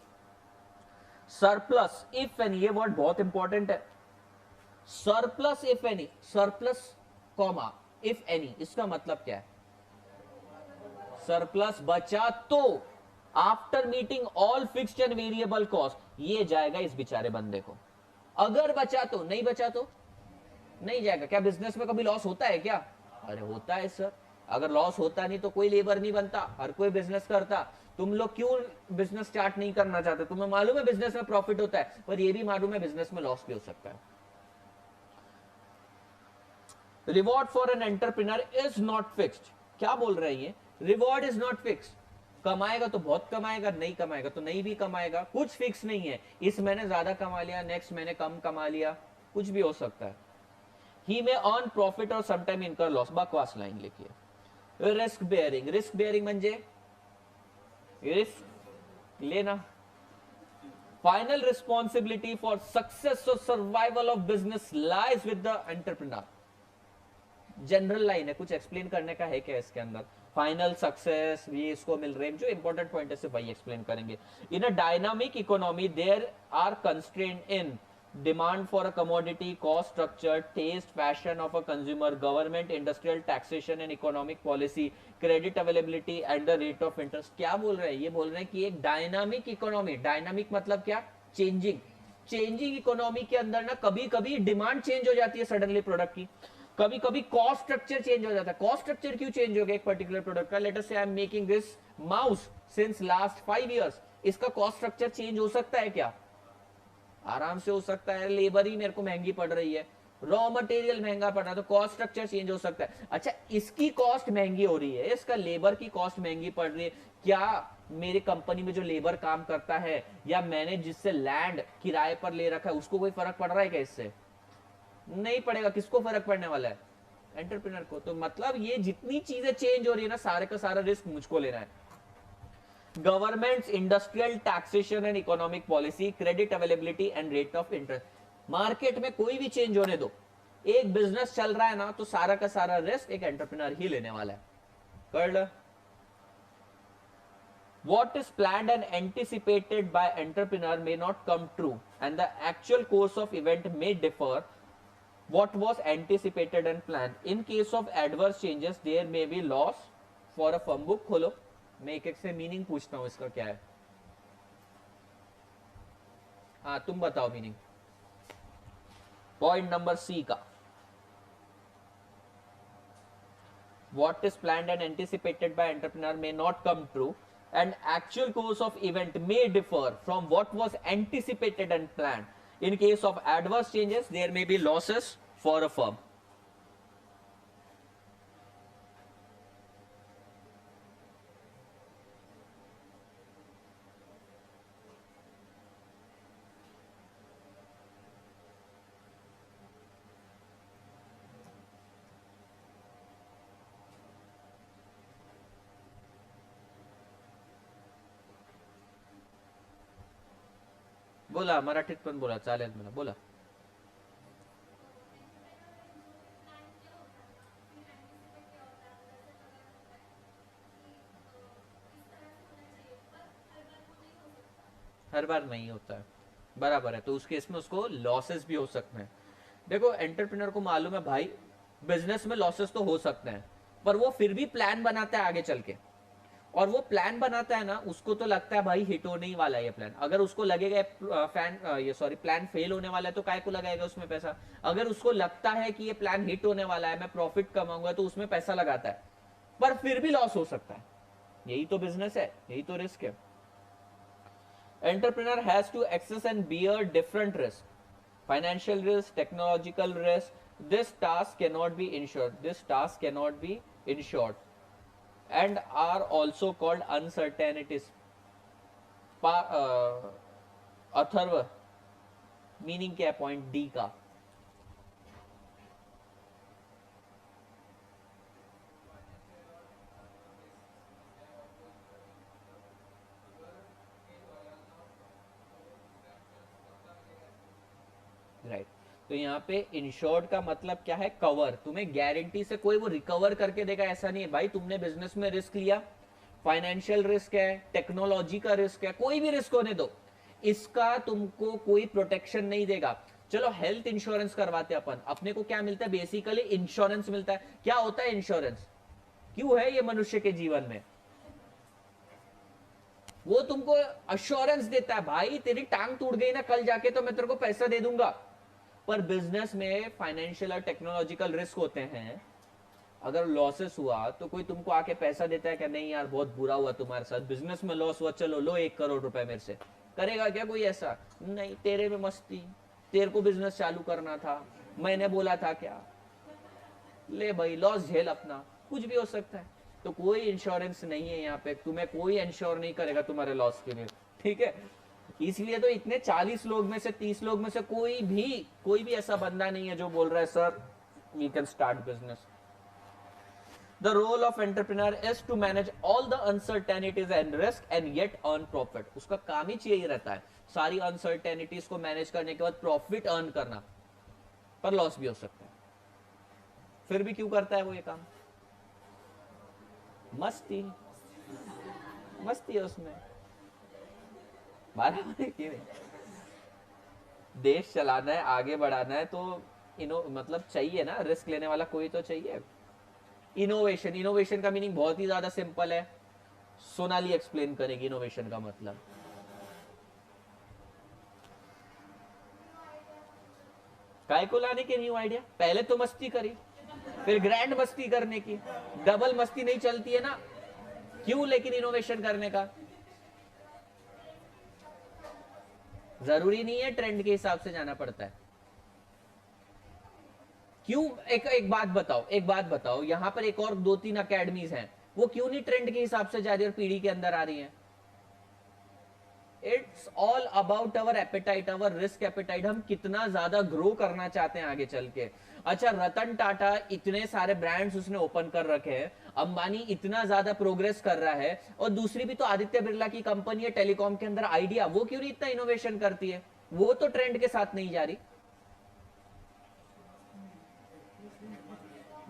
सरप्लस इफ एनी, ये वर्ड बहुत इंपॉर्टेंट है। Surplus if any, surplus comma if any, इसका मतलब क्या है? सरप्लस बचा तो after meeting all fixed and variable cost, ये जाएगा इस बेचारे बंदे को। अगर बचा तो, नहीं बचा तो नहीं जाएगा। क्या बिजनेस में कभी लॉस होता है क्या? अरे होता है सर। अगर लॉस होता नहीं तो कोई लेबर नहीं बनता, हर कोई बिजनेस करता। तुम लोग क्यों बिजनेस स्टार्ट नहीं करना चाहते? तुम्हें मालूम है बिजनेस में प्रॉफिट होता है, पर यह भी मालूम है बिजनेस में लॉस भी हो सकता है। Reward for an entrepreneur is not fixed. क्या बोल रहे हैं ये? Reward is not fixed. कमाएगा तो बहुत कमाएगा, नहीं कमाएगा तो नहीं भी कमाएगा, कुछ फिक्स नहीं है। इस महीने ज्यादा कमा लिया, नेक्स्ट महीने कम कमा लिया, कुछ भी हो सकता है। ही में अर्न प्रॉफिट और समटाइम इनकर लॉस। बकवास लाइन लिखिए। रिस्क बेयरिंग, रिस्क बेयरिंग म्हणजे रिस्क लेना। फाइनल रिस्पॉन्सिबिलिटी फॉर सक्सेस और survival of business lies with the entrepreneur. General line है, कुछ एक्सप्लेन करने का है क्या इसके अंदर? फाइनल सक्सेस भी इसको मिल रहे हैं, जो इंपॉर्टेंट पॉइंट है सिर्फ वही एक्सप्लेन करेंगे। In a dynamic economy there are constraint in demand for a commodity, cost structure, taste, fashion of a consumer, government, industrial, taxation and economic policy, credit availability and the rate of interest. क्या बोल रहे हैं? ये बोल रहे हैं कि एक डायनामिक इकोनॉमी, डायनामिक मतलब क्या? चेंजिंग। चेंजिंग इकोनॉमी के अंदर ना कभी कभी डिमांड चेंज हो जाती है सडनली प्रोडक्ट की, कभी कभी कॉस्ट स्ट्रक्चर चेंज हो जाता है। कॉस्ट स्ट्रक्चर क्यों चेंज हो गया एक पर्टिकुलर प्रोडक्ट का? लेट अस से I am making this mouse since last 5 years, इसका कॉस्ट स्ट्रक्चर चेंज हो सकता है क्या? आराम से हो सकता है। लेबर ही मेरे को महंगी पड़ रही है, रॉ मटेरियल महंगा पड़ रहा है, तो कॉस्ट स्ट्रक्चर चेंज हो सकता है। अच्छा, इसकी कॉस्ट महंगी हो रही है, इसका लेबर की कॉस्ट महंगी पड़ रही है, क्या मेरी कंपनी में जो लेबर काम करता है या मैंने जिससे लैंड किराए पर ले रखा है उसको कोई फर्क पड़ रहा है क्या इससे? नहीं पड़ेगा। किसको फर्क पड़ने वाला है? एंटरप्रेन्योर को। तो मतलब ये जितनी चीजें चेंज हो रही है ना, सारे का सारा रिस्क मुझको लेना है। Governments, industrial, taxation and economic policy, credit availability and rate of interest. Market में कोई भी चेंज होने दो, एक बिजनेस चल रहा है ना, तो सारा का सारा रिस्क एक एंटरप्रेन्योर ही लेने वाला है। कर लो। What is planned and anticipated by entrepreneur may not come true and the actual course of event may differ what was anticipated and planned. In case of adverse changes there may be loss for a firm। Book खोलो, मैं एक एक से meaning पूछता हूं इसका क्या है। हाँ तुम बताओ मीनिंग। पॉइंट नंबर सी का, what is planned and anticipated by entrepreneur may not come true and actual course of event may differ from what was anticipated and planned. In case of adverse changes there may be losses for a firm। बोला, मराठीत पण बोला, चालेल मला, बोला। हर बार नहीं होता है, बराबर है। तो उस केस में उसको लॉसेस भी हो सकते हैं। देखो एंटरप्रेन्योर को मालूम है भाई बिजनेस में लॉसेस तो हो सकते हैं, पर वो फिर भी प्लान बनाता है आगे चल के, और वो प्लान बनाता है ना, उसको तो लगता है भाई हिट होने ही वाला है ये प्लान। अगर उसको लगेगा प्लान फेल होने वाला है तो काय को लगाएगा उसमें पैसा। अगर उसको लगता है कि ये प्लान हिट होने वाला है, मैं प्रॉफिट कमाऊंगा, तो उसमें पैसा लगाता है, पर फिर भी लॉस हो सकता है। यही तो बिजनेस है, यही तो रिस्क है। Entrepreneur has to access and bear different risks, financial risk, technological risk. This task cannot be insured. This task cannot be insured, and are also called uncertainties. Atharva meaning क्या है पॉइंट डी का? Right, तो यहाँ पे insured का मतलब क्या है? कवर। तुम्हें गारंटी से कोई वो रिकवर करके देगा ऐसा नहीं है भाई। तुमने बिजनेस में रिस्क लिया, फाइनेंशियल रिस्क है, टेक्नोलॉजी का रिस्क है, कोई भी रिस्क होने दो, इसका तुमको कोई प्रोटेक्शन नहीं देगा। चलो हेल्थ इंश्योरेंस करवाते अपन, अपने को क्या मिलता है? बेसिकली इंश्योरेंस मिलता है। क्या होता है इंश्योरेंस? क्यों है ये मनुष्य के जीवन में? वो तुमको अश्योरेंस देता है भाई तेरी टांग टूट गई ना कल जाके तो मैं तेरे को पैसा दे दूंगा। पर बिजनेस में फाइनेंशियल और टेक्नोलॉजिकल रिस्क होते हैं। अगर लॉसेस हुआ तो कोई तुमको आके पैसा देता है क्या? नहीं यार बहुत बुरा हुआ तुम्हारे साथ, बिजनेस में लॉस हुआ, चलो लो 1 करोड़ रुपए मेरे से। करेगा क्या कोई ऐसा? नहीं, तेरे में मस्ती, तेरे को बिजनेस चालू करना था, मैंने बोला था क्या, ले भाई लॉस झेल अपना। कुछ भी हो सकता है। तो कोई इंश्योरेंस नहीं है यहाँ पे, तुम्हें कोई इंश्योर नहीं करेगा तुम्हारे लॉस के लिए, ठीक है। इसलिए तो इतने 40 लोग में से 30 लोग में से कोई भी ऐसा बंदा नहीं है जो बोल रहा है sir we can start business. The role of entrepreneur is to manage all the uncertainties and risk and yet earn profit. उसका काम ही यही रहता है, सारी अनसर्टेनिटीज को मैनेज करने के बाद प्रॉफिट अर्न करना, पर लॉस भी हो सकता है। फिर भी क्यों करता है वो ये काम? मस्ती, मस्ती है उसमें, बराबर है कि नहीं? देश चलाना है, आगे बढ़ाना है, तो मतलब चाहिए ना, रिस्क लेने वाला कोई तो चाहिए। इनोवेशन का मीनिंग बहुत ही ज्यादा सिंपल है, सोनाली एक्सप्लेन करेगी इनोवेशन का मतलब। काय को लाने के न्यू आइडिया? पहले तो मस्ती करी, फिर ग्रैंड मस्ती करने की, डबल मस्ती नहीं चलती है ना? क्यों लेकिन इनोवेशन करने का? जरूरी नहीं है ट्रेंड के हिसाब से जाना पड़ता है। क्यों? एक बात बताओ, यहां पर एक और 2-3 अकेडमीज हैं, वो क्यों नहीं ट्रेंड के हिसाब से जा रही और पीढ़ी के अंदर आ रही हैं? It's all about our appetite, our risk appetite. हम कितना ज्यादा ग्रो करना चाहते हैं आगे चल के। अच्छा, रतन टाटा इतने सारे ब्रांड्स उसने ओपन कर रखे हैं, अंबानी इतना ज्यादा प्रोग्रेस कर रहा है, और दूसरी भी तो आदित्य बिरला की कंपनी है टेलीकॉम के अंदर आइडिया, वो क्यों नहीं इतना इनोवेशन करती है? वो तो ट्रेंड के साथ नहीं जा रही।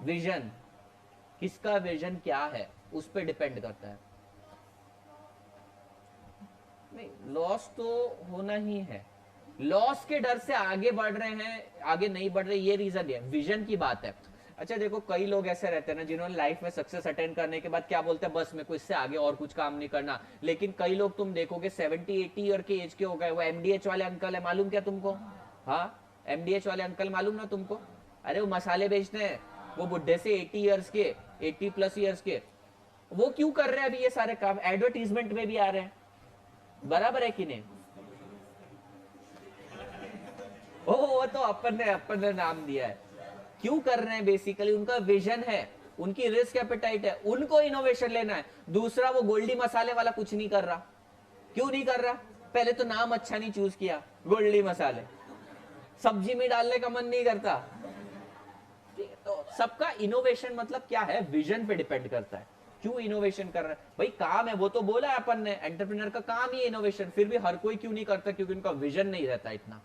विजन, किसका विजन क्या है उस पर डिपेंड करता है। नहीं, लॉस तो होना ही है, लॉस के डर से आगे बढ़ रहे हैं, आगे नहीं बढ़ रहे, ये रीजन है, विजन की बात है। अच्छा देखो, कई लोग ऐसे रहते हैं ना जिन्होंने लाइफ में सक्सेस अटेंड करने के बाद क्या बोलते हैं, बस मेरे को इससे आगे और कुछ काम नहीं करना। लेकिन कई लोग तुम देखोगे 70-80 ईयर के एज के हो गए, वो एमडीएच वाले अंकल है, मालूम क्या तुमको? हाँ, एमडीएच वाले अंकल मालूम ना तुमको? अरे वो मसाले बेचते हैं, वो बुढ़े से 80+ ईयर्स के, वो क्यों कर रहे हैं अभी ये सारे काम? एडवर्टीजमेंट में भी आ रहे हैं, बराबर है कि नहीं? वो तो अपन ने नाम दिया है। क्यों कर रहे हैं? बेसिकली उनका विजन है, उनकी रिस्क एपेटाइट है, उनको इनोवेशन लेना है। दूसरा वो गोल्डी मसाले वाला कुछ नहीं कर रहा। क्यों नहीं कर रहा? पहले तो नाम अच्छा नहीं चूज किया, गोल्डी मसाले, सब्जी में डालने का मन नहीं करता। तो सबका इनोवेशन मतलब क्या है, विजन पे डिपेंड करता है। क्यों इनोवेशन कर रहा है भाई? काम है, वो तो बोला है अपन ने, एंटरप्रेन्योर का काम ही है इनोवेशन। फिर भी हर कोई क्यों नहीं करता? क्योंकि उनका विजन नहीं रहता इतना।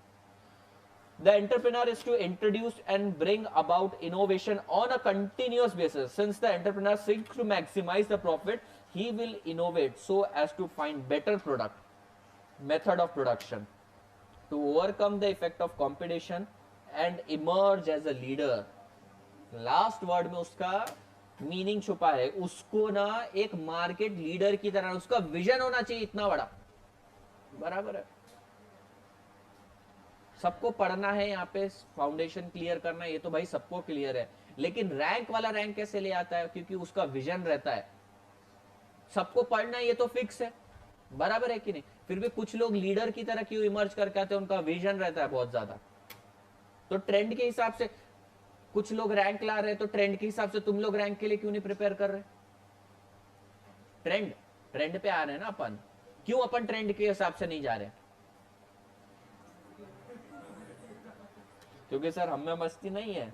The entrepreneur is to introduce and bring about innovation on a continuous basis. Since the entrepreneur seeks to maximize the profit, he will innovate so as to find better product. Method of production to overcome the effect of competition and emerge as a leader. Last word में उसका meaning छुपा है, उसको ना एक market leader की तरह उसका विजन होना चाहिए इतना बड़ा। बराबर है, सबको पढ़ना है यहाँ पे, फाउंडेशन क्लियर करना है, ये तो भाई सबको क्लियर है, लेकिन रैंक वाला रैंक कैसे ले आता है? क्योंकि उसका विजन रहता है। सबको पढ़ना है ये तो फिक्स है, बराबर है कि नहीं? फिर भी कुछ लोग लीडर की तरह क्यों इमर्ज करके आते हैं? उनका विजन रहता है बहुत ज्यादा। तो ट्रेंड के हिसाब से कुछ लोग रैंक ला रहे हैं, तो ट्रेंड के हिसाब से तुम लोग रैंक के लिए क्यों नहीं प्रिपेयर कर रहे? ट्रेंड ट्रेंड पे आ रहे हैं ना अपन, क्यों अपन ट्रेंड के हिसाब से नहीं जा रहे? क्योंकि सर हम में मस्ती नहीं है।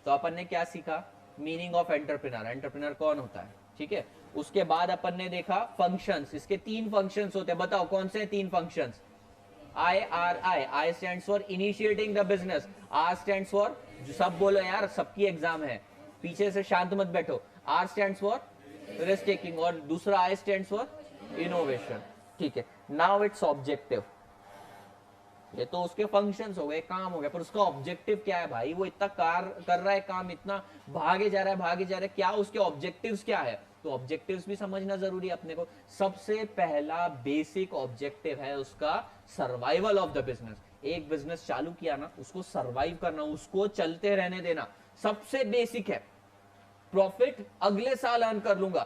तो अपन ने क्या सीखा? मीनिंग ऑफ एंटरप्रेन्योर, एंटरप्रेन्योर कौन होता है, ठीक है। उसके बाद अपन ने देखा फंक्शंस, इसके 3 फंक्शंस होते हैं, बताओ कौन से 3 functions? I stands for initiating the business, R stands for, सब बोलो यार, सबकी एग्जाम है, पीछे से शांत मत बैठो। R stands for risk taking और दूसरा I stands for innovation, ठीक है। नाउ इट्स ऑब्जेक्टिव, ये तो उसके फंक्शंस हो गए, काम हो गया, पर उसका ऑब्जेक्टिव क्या है भाई? वो इतना कर रहा है काम, इतना भागे जा रहा है, क्या उसके ऑब्जेक्टिव्स क्या है? तो ऑब्जेक्टिव्स भी समझना जरूरी है अपने को। सबसे पहला बेसिक ऑब्जेक्टिव है उसका सर्वाइवल ऑफ द बिजनेस। एक बिजनेस चालू किया ना, उसको सर्वाइव करना, उसको चलते रहने देना, सबसे बेसिक है। प्रॉफिट अगले साल अर्न कर लूंगा,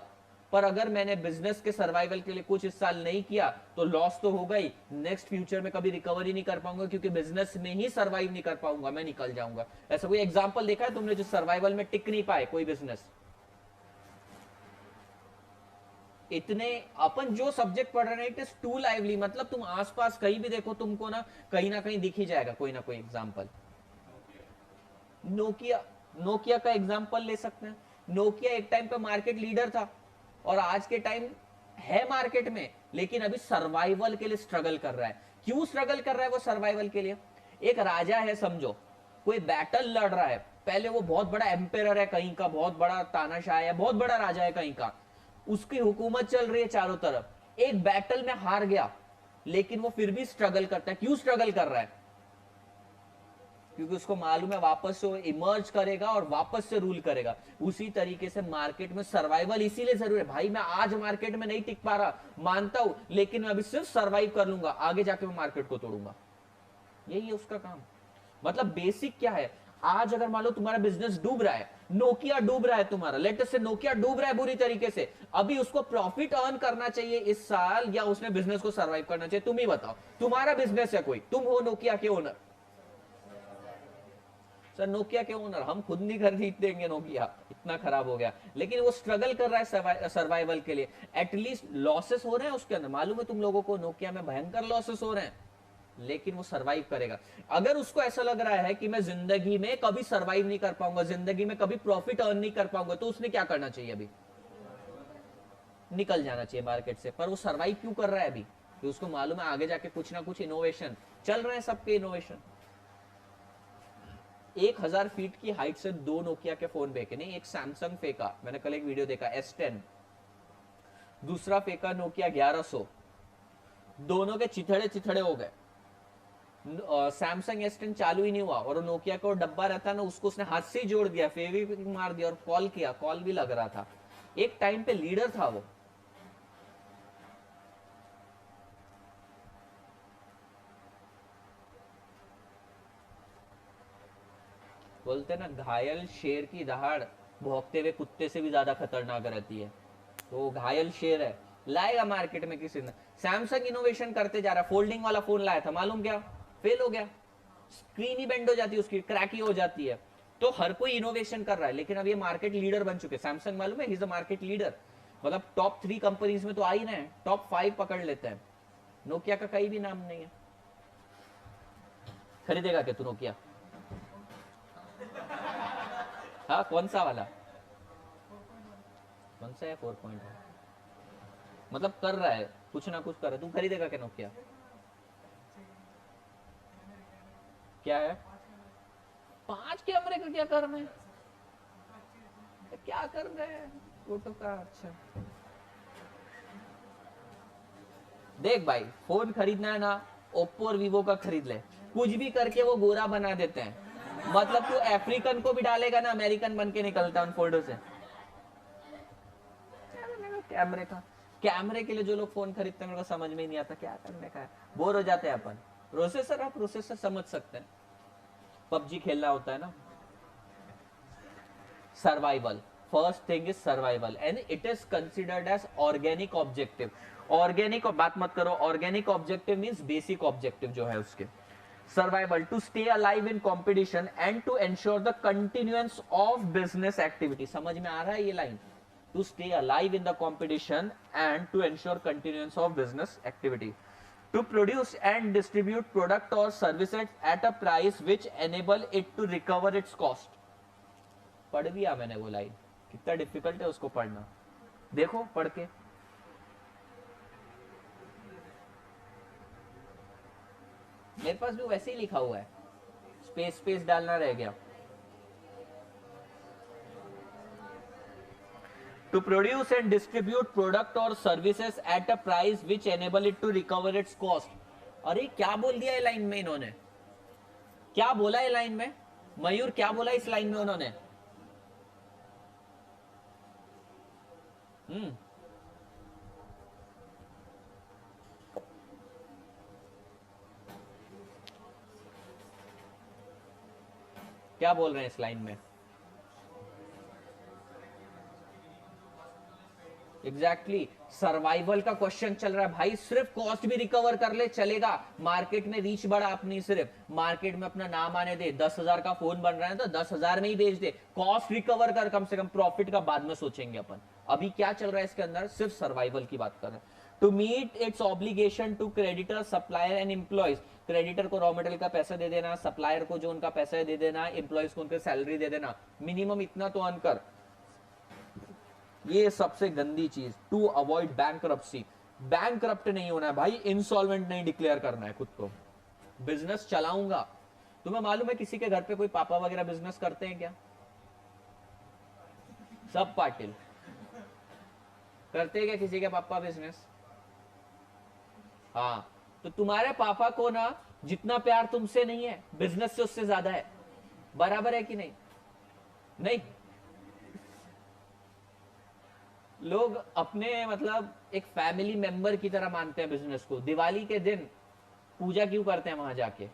पर अगर मैंने बिजनेस के सर्वाइवल के लिए कुछ इस साल नहीं किया तो लॉस तो होगा ही, नेक्स्ट फ्यूचर में कभी रिकवरी नहीं कर पाऊंगा, क्योंकि बिजनेस में ही सर्वाइव नहीं कर पाऊंगा, मैं निकल जाऊंगा। ऐसा कोई एग्जांपल देखा है तुमने जो सर्वाइवल में टिक नहीं पाए कोई बिजनेस? इतने अपन जो सब्जेक्ट पढ़ रहे हैं इट इज टू लाइवली, मतलब तुम आसपास कहीं भी देखो तुमको ना कहीं दिख ही जाएगा कोई ना कोई एग्जांपल। नोकिया, नोकिया का एग्जांपल ले सकते हैं। नोकिया एक टाइम पे मार्केट लीडर था और आज के टाइम है मार्केट में, लेकिन अभी सर्वाइवल के लिए स्ट्रगल कर रहा है। क्यों स्ट्रगल कर रहा है वो सर्वाइवल के लिए? एक राजा है समझो, कोई बैटल लड़ रहा है, पहले वो बहुत बड़ा एम्पेरर है कहीं का, बहुत बड़ा तानाशाह है, बहुत बड़ा राजा है कहीं का, उसकी हुकूमत चल रही है चारों तरफ, एक बैटल में हार गया, लेकिन वो फिर भी स्ट्रगल करता है। क्यों स्ट्रगल कर रहा है? क्योंकि उसको मालूम है वापस से इमर्ज करेगा और वापस से रूल करेगा। उसी तरीके से मार्केट में सर्वाइवल इसीलिए जरूरी है। भाई मैं आज मार्केट में नहीं टिक पा रहा, मानता हूं, लेकिन मैं अभी सिर्फ सर्वाइव कर लूंगा, आगे जाके मैं मार्केट को तोड़ूंगा। यही है उसका काम। मतलब बेसिक क्या है? आज अगर मान लो तुम्हारा बिजनेस डूब रहा है, नोकिया डूब रहा है तुम्हारा, लेटेस्ट से नोकिया डूब रहा है बुरी तरीके से, अभी उसको प्रॉफिट अर्न करना चाहिए इस साल या उसने बिजनेस को सर्वाइव करना चाहिए? तुम ही बताओ, तुम्हारा बिजनेस है कोई, तुम हो नोकिया के ओनर। सर नोकिया के ओनर हम खुद नहीं खरीद देंगे, नोकिया इतना खराब हो गया, लेकिन वो स्ट्रगल कर रहा है सर्वाइवल के लिए। एटलीस्ट लॉसेस हो रहे हैं उसके अंदर, मालूम है तुम लोगों को नोकिया में भयंकर लॉसेस हो रहे हैं, लेकिन वो सर्वाइव करेगा। अगर उसको ऐसा लग रहा है कि मैं जिंदगी में कभी सर्वाइव नहीं कर पाऊंगा, जिंदगी में कभी प्रॉफिट अर्न नहीं कर पाऊंगा, तो उसने क्या करना चाहिए? अभी निकल जाना चाहिए मार्केट से। पर वो सर्वाइव क्यों कर रहा है अभी? कि उसको मालूम है आगे जाके कुछ ना कुछ इनोवेशन चल रहे हैं, सबके इनोवेशन। 1000 फीट की हाइट से 2 नोकिया के फोन फेंके, नहीं एक सैमसंग फेंका, मैंने कल एक वीडियो देखा S10, दूसरा फेंका नोकिया 1100, दोनों के चिथड़े चिथड़े हो गए। सैमसंग S10 चालू ही नहीं हुआ, और नोकिया का डब्बा रहता ना, उसको उसने हाथ से ही जोड़ दिया, फेविक्विक मार दिया और कॉल किया, कॉल भी लग रहा था। एक टाइम पे लीडर था वो। बोलते ना घायल शेर की दहाड़ भौंकते हुए कुत्ते से भी ज्यादा खतरनाक रहती है। तो वो घायल शेर है, लाएगा मार्केट में किसी ने। सैमसंग इनोवेशन करते जा रहा है, फोल्डिंग वाला फोन लाया था, मालूम क्या? फेल हो गया, स्क्रीन ही बेंड हो जाती है उसकी, क्रैक ही हो जाती है। तो हर कोई इनोवेशन कर रहा है, लेकिन अब ये मार्केट लीडर बन चुके हैं। सैमसंग मालूम है, he is a market leader, मतलब टॉप 3 कंपनीज में तो आ ही रहे हैं, टॉप 5 पकड़ लेते हैं। नोकिया का कहीं भी नाम नहीं है। खरीदेगा क्या तू नोकिया? हाँ कौन सा वाला? कौन सा है 4.1? मतलब कर रहा है, कुछ ना कुछ कर रहा है, तू खरीदेगा क्या नोकिया? क्या है? 5 कैमरे का क्या करना है? क्या कर रहे हैं फोटो का? अच्छा देख भाई, फोन खरीदना है ना, ओप्पो और वीवो का खरीद ले, कुछ भी करके वो गोरा बना देते हैं। मतलब तू अफ्रीकन को भी डालेगा ना, अमेरिकन बन के निकलता है उन फोटो से। कैमरे का, कैमरे के लिए जो लोग फोन खरीदते हैं मेरे को समझ में ही नहीं आता क्या करने का है, बोर हो जाते हैं अपन। प्रोसेसर, आप प्रोसेसर समझ सकते हैं, पबजी खेलना होता है ना। Survival, first thing is survival and it is considered as organic objective. Organic और बात मत करो, organic objective means basic objective जो है उसके। Survival, to stay alive in competition and to ensure the continuance of business activity. समझ में आ रहा है ये line? To stay alive in the competition and to ensure continuance of business activity. To produce and distribute product or services at a price which enable it to recover its cost। पढ़ दिया मैंने वो line, कितना difficult है उसको पढ़ना, देखो पढ़ के। मेरे पास भी वैसे ही लिखा हुआ है, स्पेस स्पेस डालना रह गया। To produce and distribute product or services at a price which enable it to recover its cost। अरे क्या बोल दिया है लाइन में इन्होंने, क्या बोला है लाइन में मयूर, क्या बोला इस लाइन में उन्होंने? क्या बोल रहे हैं इस लाइन में? एग्जैक्टली, सर्वाइवल का क्वेश्चन चल रहा है भाई। सिर्फ कॉस्ट भी रिकवर कर ले चलेगा, मार्केट में रीच बढ़ा अपनी, सिर्फ मार्केट में अपना नाम आने दे। 10,000 का फोन बन रहा है तो 10,000 में ही बेच दे, कॉस्ट रिकवर कर कम से कम, प्रॉफिट का बाद में सोचेंगे अपन। अभी क्या चल रहा है इसके अंदर, सिर्फ सर्वाइवल की बात कर रहे हैं। To meet its obligation to creditor, supplier and employees. Creditor को रॉ मटेरियल का पैसा दे देना, सप्लायर को जो उनका पैसा है दे देना, एम्प्लॉयज को उनकी सैलरी दे देना, मिनिमम इतना तो अर्न कर। ये सबसे गंदी चीज, टू अवॉइड बैंकरप्सी। बैंकरप्ट नहीं होना है भाई, इंसॉल्वेंट नहीं डिक्लेयर करना है खुद को। बिजनेस चलाऊंगा, तुम्हें मालूम है किसी के घर पे कोई पापा वगैरह बिजनेस करते हैं क्या? सब पाटिल करते हैं क्या किसी के पापा बिजनेस? हाँ, तो तुम्हारे पापा को ना जितना प्यार तुमसे नहीं है, बिजनेस से उससे ज्यादा है। बराबर है कि नहीं? नहीं, लोग अपने मतलब एक फैमिली मेंबर की तरह मानते हैं बिजनेस को। दिवाली के दिन पूजा क्यों करते हैं वहां जाके?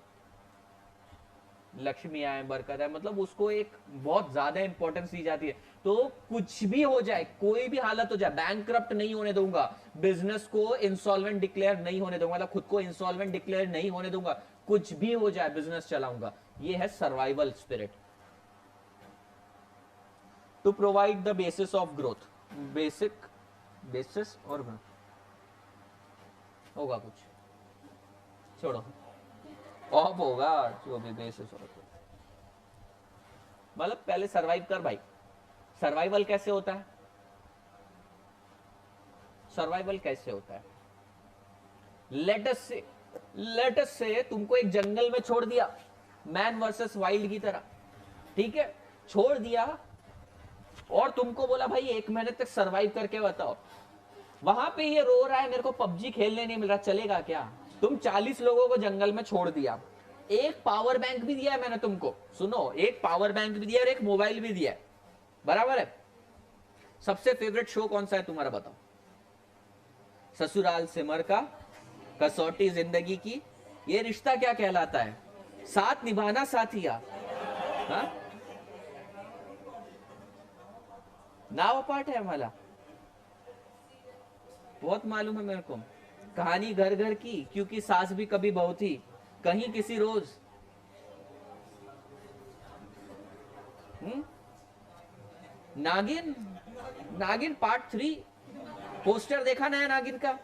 लक्ष्मी आए, बरकत आए, मतलब उसको एक बहुत ज्यादा इंपॉर्टेंस दी जाती है। तो कुछ भी हो जाए, कोई भी हालत हो जाए, बैंकरप्ट नहीं होने दूंगा, बिजनेस को इंसॉल्वेंट डिक्लेयर नहीं होने दूंगा, मतलब खुद को इंसॉल्वेंट डिक्लेयर नहीं होने दूंगा, कुछ भी हो जाए बिजनेस चलाऊंगा। ये है survival spirit. To provide the basis of growth, basic basis और होगा कुछ, छोड़ो, ऑफ होगा जो भी बेसिस और मतलब पहले सरवाइव कर भाई। सर्वाइवल कैसे होता है? सर्वाइवल कैसे होता है? लेट अस से तुमको एक जंगल में छोड़ दिया, मैन वर्सेस वाइल्ड की तरह, ठीक है, छोड़ दिया, और तुमको बोला भाई 1 महीने तक सरवाइव करके बताओ। वहां पे ये रो रहा है मेरे को पबजी खेलने नहीं मिल रहा, चलेगा क्या? तुम 40 लोगों को जंगल में छोड़ दिया, एक पावर बैंक भी दिया है मैंने तुमको, सुनो, एक पावर बैंक भी दिया और एक मोबाइल भी दिया है, बराबर है? सबसे फेवरेट शो कौन सा है तुम्हारा, बताओ? ससुराल सिमर का, कसौटी जिंदगी की, ये रिश्ता क्या कहलाता है? साथ निभाना साथिया, हाँ? नाव पाठ है हमारा, बहुत मालूम है मेरे को। कहानी घर घर की, क्योंकि सास भी कभी बहू थी, कहीं किसी रोज। नागिन, नागिन पार्ट 3, पोस्टर देखा नया नागिन का?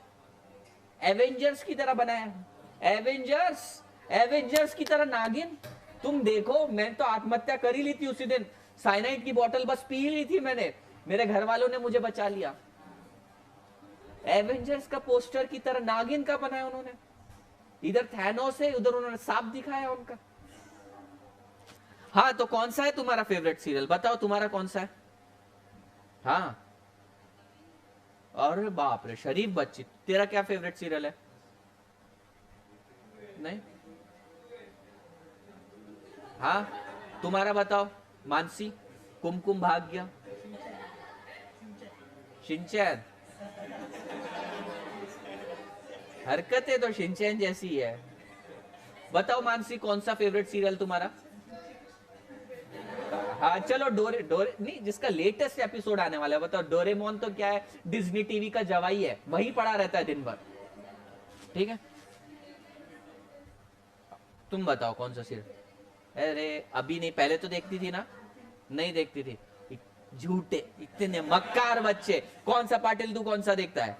एवेंजर्स की तरह बनाया, एवेंजर्स की तरह नागिन। तुम देखो, मैं तो आत्महत्या कर ही ली थी उसी दिन, साइनाइड की बोतल बस पी ली थी मैंने, मेरे घर वालों ने मुझे बचा लिया। एवेंजर्स का पोस्टर की तरह नागिन का बनाया उन्होंने, इधर थैनोस है, उधर उन्होंने सांप दिखाया उनका। हाँ, तो कौन सा है तुम्हारा फेवरेट सीरियल, बताओ तुम्हारा कौन सा है? हाँ, अरे बाप रे, शरीफ बच्ची, तेरा क्या फेवरेट सीरियल है? नहीं? हाँ, तुम्हारा बताओ। मानसी, कुमकुम भाग्य, शिनचैन। हरकतें तो शिनचैन जैसी है। बताओ मानसी, कौन सा फेवरेट सीरियल तुम्हारा? हाँ चलो, डोरे डोरे नहीं, जिसका लेटेस्ट एपिसोड आने वाला है बताओ। डोरेमोन तो क्या है, डिज्नी टीवी का जवाई है, वही पड़ा रहता है दिन भर। ठीक है, तुम बताओ कौन सा सीरियल? अरे अभी नहीं, पहले तो देखती थी ना। नहीं देखती थी। झूठे इतने मक्कार बच्चे। कौन सा पाटिल तू कौन सा देखता है?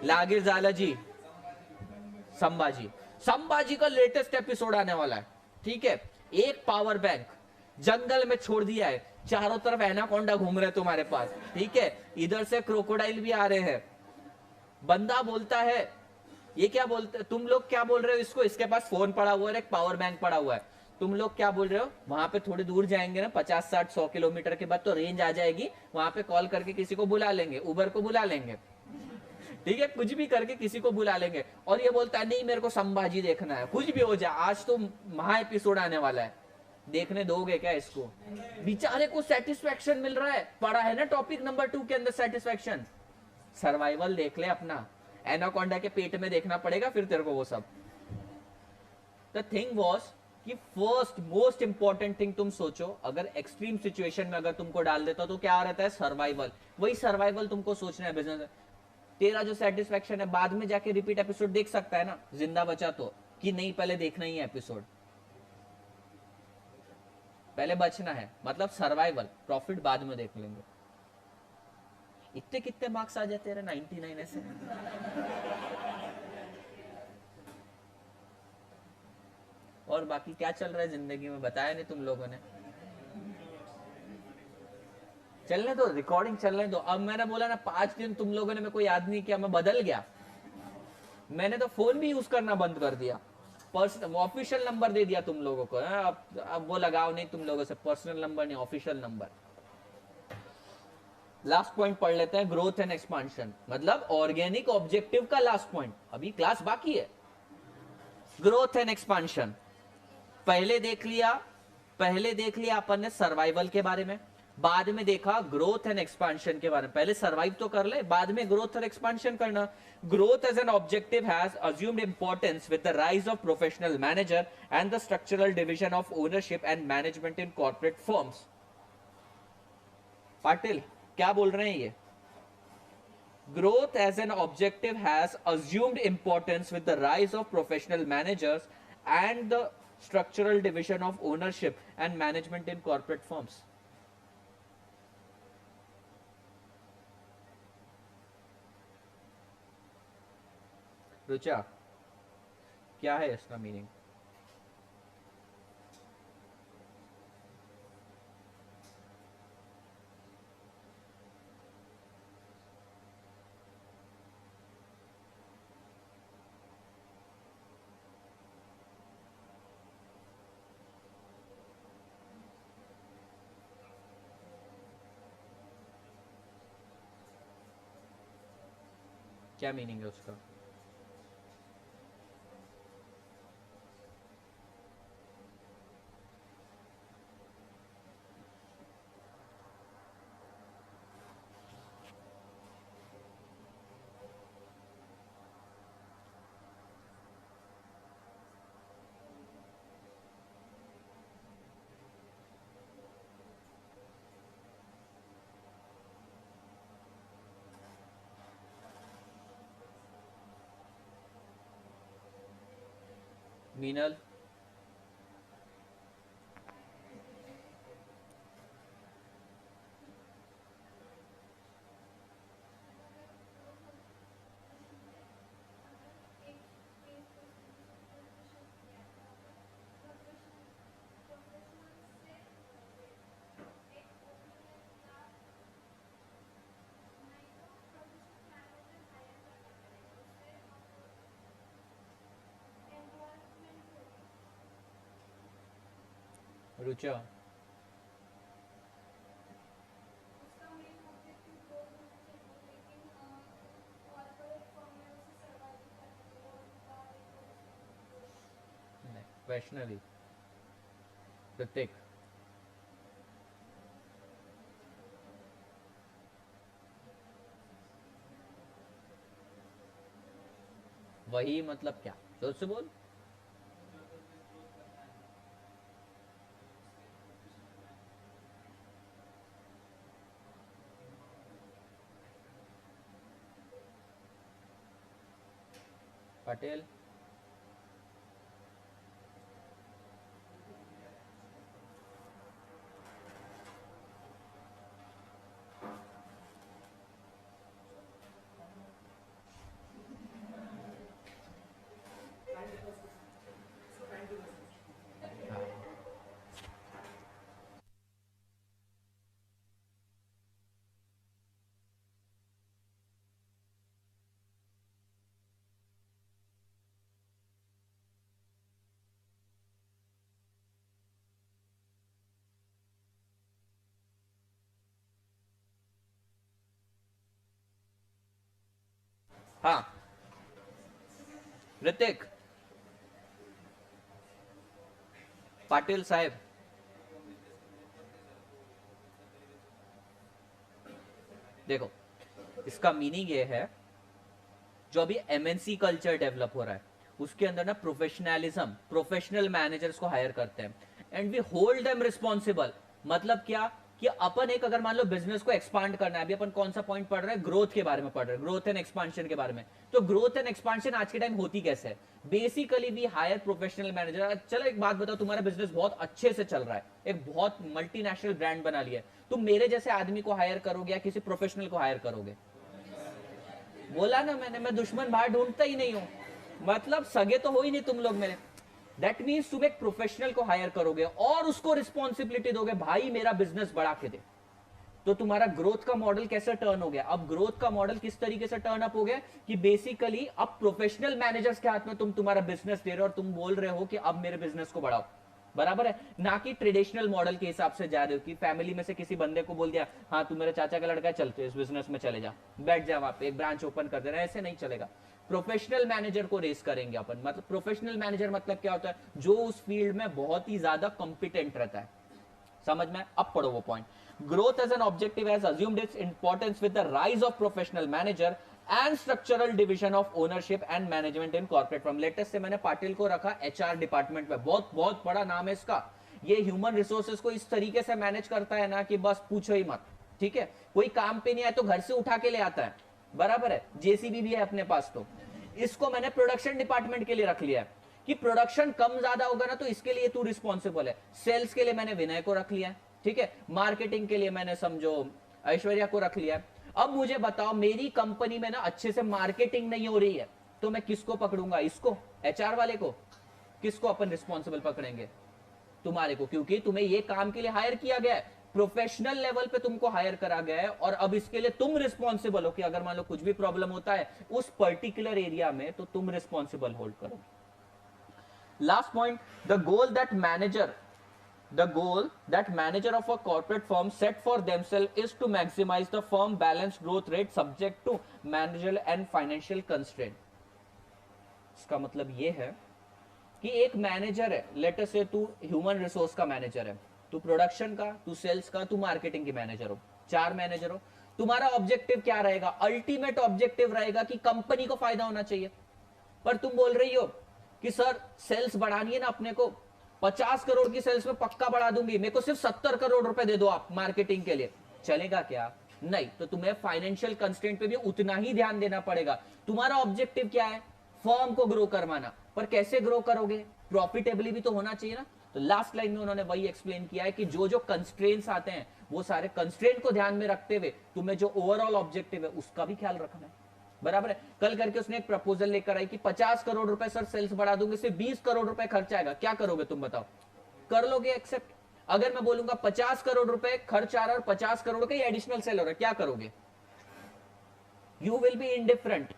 लागिर जालाजी, संभाजी। संभाजी का लेटेस्ट एपिसोड आने वाला है। ठीक है, एक पावर बैंक जंगल में छोड़ दिया है, चारों तरफ एनाकोंडा घूम रहे तुम्हारे पास। ठीक है, इधर से क्रोकोडाइल भी आ रहे हैं। बंदा बोलता है, ये क्या बोलते, तुम लोग क्या बोल रहे हो इसको? इसके पास फोन पड़ा हुआ है, एक पावर बैंक पड़ा हुआ है। तुम लोग क्या बोल रहे हो? वहां पे थोड़ी दूर जाएंगे ना, 50 60 100 किलोमीटर के बाद तो रेंज आ जाएगी, वहां पे कॉल करके किसी को बुला लेंगे, उबर को बुला लेंगे। ठीक है, कुछ भी करके किसी को बुला लेंगे। और ये बोलता है नहीं मेरे को संभाजी देखना है, कुछ भी हो जाए, आज तो महा एपिसोड आने वाला है, देखने दोगे क्या इसको? बेचारे को सेटिस्फेक्शन मिल रहा है, पड़ा है ना टॉपिक नंबर 2 के अंदर सेटिस्फेक्शन। सर्वाइवल देख ले अपना, एनाकोंडा के पेट में देखना पड़ेगा फिर तेरे को वो सब। द थिंग वॉज कि फर्स्ट मोस्ट इंपॉर्टेंट थिंग तुम सोचो, अगर एक्सट्रीम सिचुएशन में अगर तुमको डाल देता तो क्या रहता है? सर्वाइवल। वही सर्वाइवल तुमको सोचना है बिजनेस। तेरा जो सेटिस्फेक्शन है बाद में जाके रिपीट एपिसोड देख सकता है ना, जिंदा बचा तो, कि नहीं पहले देखना ही है एपिसोड, पहले बचना है, मतलब सर्वाइवल। प्रॉफिट बाद में देख लेंगे। इतने कितने मार्क्स आ जाते हैं 99 ऐसे? और बाकी क्या चल रहा है जिंदगी में, बताया नहीं तुम लोगों ने। चलने दो, रिकॉर्डिंग चलने दो। अब मैंने बोला ना 5 दिन तुम लोगों ने मेरे को याद नहीं किया, मैं बदल गया। मैंने तो फोन भी यूज करना बंद कर दिया, पर्सनल ऑफिशियल नंबर दे दिया तुम लोगों को। अब वो लगाओ नहीं तुम लोगों से, पर्सनल नंबर नहीं, ऑफिशियल नंबर। लास्ट पॉइंट पढ़ लेते हैं, ग्रोथ एंड एक्सपांशन, मतलब ऑर्गेनिक ऑब्जेक्टिव का लास्ट पॉइंट, अभी क्लास बाकी है। ग्रोथ एंड एक्सपांशन पहले देख लिया अपन ने सर्वाइवल के बारे में, बाद में देखा ग्रोथ एंड एक्सपांशन के बारे में। पहले सर्वाइव तो कर ले, बाद में ग्रोथ और एक्सपांशन करना। Growth as an objective has assumed importance with the rise of professional manager and the structural division of ownership and management in corporate firms. Patil क्या बोल रहे हैं ये? Growth as an objective has assumed importance with the rise of professional managers and the structural division of ownership and management in corporate firms. Rucha, क्या है इसका meaning? क्या meaning है उसका? मीनल, रुचा, प्रोफेशनली। ऋतिक, वही मतलब क्या, जोर से बोल। पटेल, हाँ ऋतिक, पाटिल साहब, देखो इसका मीनिंग ये है, जो अभी एमएनसी कल्चर डेवलप हो रहा है उसके अंदर ना प्रोफेशनलिज्म, प्रोफेशनल मैनेजर्स को हायर करते हैं and we hold them responsible. मतलब क्या कि अपन एक, अगर मान लो बिजनेस को एक्सपांड करना है, अभी अपन कौन सा पॉइंट पढ़ रहे हैं, ग्रोथ के बारे में पढ़ रहे हैं, ग्रोथ एंड एक्सपांशन के बारे में। तो ग्रोथ एंड एक्सपांशन आज के टाइम होती कैसे है, basically we hire professional manager. चलो एक बात बताओ, तुम्हारा बिजनेस बहुत अच्छे से चल रहा है, एक बहुत मल्टीनेशनल ब्रांड बना लिया है, तुम मेरे जैसे आदमी को हायर करोगे या किसी प्रोफेशनल को हायर करोगे? बोला ना मैंने, मैं दुश्मन बाहर ढूंढता ही नहीं हूं, मतलब सगे तो हो ही नहीं तुम लोग मेरे। दैट मीन्स तुम एक प्रोफेशनल को हायर करोगे और उसको रिस्पॉन्सिबिलिटी दोगे, भाई मेरा बिजनेस बढ़ा के दे। तो तुम्हारा ग्रोथ का मॉडल कैसे टर्न हो गया? अब ग्रोथ का मॉडल किस तरीके से टर्न अप हो गया कि बेसिकली अब प्रोफेशनल मैनेजर्स के हाथ में तुम तुम्हारा बिजनेस दे रहे हो और तुम बोल रहे हो कि अब मेरे बिजनेस को बढ़ाओ। बराबर है ना? कि ट्रेडिशनल मॉडल के हिसाब से जा रहे हो कि फैमिली में से किसी बंदे को बोल दिया, हाँ तू मेरे चाचा का लड़का है, चलते इस बिजनेस में चले जा, बैठ जा वहां पे, एक ब्रांच ओपन कर दे रहे हैं। ऐसे नहीं चलेगा। प्रोफेशनल मैनेजर को रेस करेंगे अपन। मतलब प्रोफेशनल मैनेजर मतलब क्या होता है? जो उस फील्ड में बहुत ही ज्यादा कॉम्पिटेंट रहता है। समझ में? अब पढ़ो वो point. Growth as an objective has assumed its importance with the rise of professional manager and structural division of ownership and management in corporate firm. Latest से मैंने पाटिल को रखा एचआर डिपार्टमेंट में, बहुत बहुत बड़ा नाम है इसका। ये ह्यूमन रिसोर्सेज को इस तरीके से मैनेज करता है ना कि बस पूछो ही मत। ठीक है, कोई काम पे नहीं आए तो घर से उठा के ले आता है। बराबर है? जेसीबी भी है अपने पास। तो इसको मैंने प्रोडक्शन डिपार्टमेंट के लिए रख लिया है कि प्रोडक्शन कम ज्यादा होगा ना तो इसके लिए तू रिस्पॉन्सिबल है। सेल्स के लिए मैंने विनय को रख लिया है। ठीक है, मार्केटिंग के लिए मैंने समझो ऐश्वर्या को रख लिया है। अब मुझे बताओ, मेरी कंपनी में ना अच्छे से मार्केटिंग नहीं हो रही है तो मैं किसको पकड़ूंगा? इसको, एचआर वाले को? किसको अपन रिस्पॉन्सिबल पकड़ेंगे? तुम्हारे को, क्योंकि तुम्हें ये काम के लिए हायर किया गया है, प्रोफेशनल लेवल पे तुमको हायर करा गया है और अब इसके लिए तुम रिस्पॉन्सिबल हो कि अगर मान लो कुछ भी प्रॉब्लम होता है उस पर्टिकुलर एरिया में तो तुम रिस्पॉन्सिबल होल्ड करो। Last point, the goal that manager of a corporate firm set for themselves is to maximize the firm balanced growth rate subject to managerial and financial constraint। इसका मतलब ये है कि एक मैनेजर है, लेट अस से तू ह्यूमन रिसोर्स का मैनेजर है, तू प्रोडक्शन का, तू सेल्स का, तू मार्केटिंग की मैनेजर हो, 4 मैनेजर हो। तुम्हारा ऑब्जेक्टिव क्या रहेगा? अल्टीमेट ऑब्जेक्टिव रहेगा कि कंपनी को फायदा होना चाहिए। पर तुम बोल रही हो कि सर सेल्स बढ़ानी है ना अपने को, 50 करोड़ की सेल्स में पक्का बढ़ा दूंगी, मेरे को सिर्फ 70 करोड़ रुपए दे दो आप मार्केटिंग के लिए। चलेगा क्या? नहीं। तो तुम्हें फाइनेंशियल कंस्ट्रेंट पे भी उतना ही ध्यान देना पड़ेगा। तुम्हारा ऑब्जेक्टिव क्या है? फर्म को ग्रो करवाना। पर कैसे ग्रो करोगे? प्रॉफिटेबली भी तो होना चाहिए ना। तो लास्ट लाइन में उन्होंने वही एक्सप्लेन किया है कि जो जो कंस्ट्रेंट्स आते हैं वो सारे कंस्ट्रेंट को ध्यान में रखते हुए तुम्हें जो ओवरऑल ऑब्जेक्टिव है उसका भी ख्याल रखना है। बराबर है? कल करके उसने एक प्रपोजल लेकर आई कि 50 करोड़ रुपए सर सेल्स बढ़ा दूंगे, सिर्फ 20 करोड़ रुपए खर्च आएगा, क्या करोगे तुम बताओ? कर लोगे एक्सेप्ट? अगर मैं बोलूंगा 50 करोड़ रुपए खर्च आ रहा है और 50 करोड़ का एडिशनल सेल हो रहा है, क्या करोगे? You will be indifferent.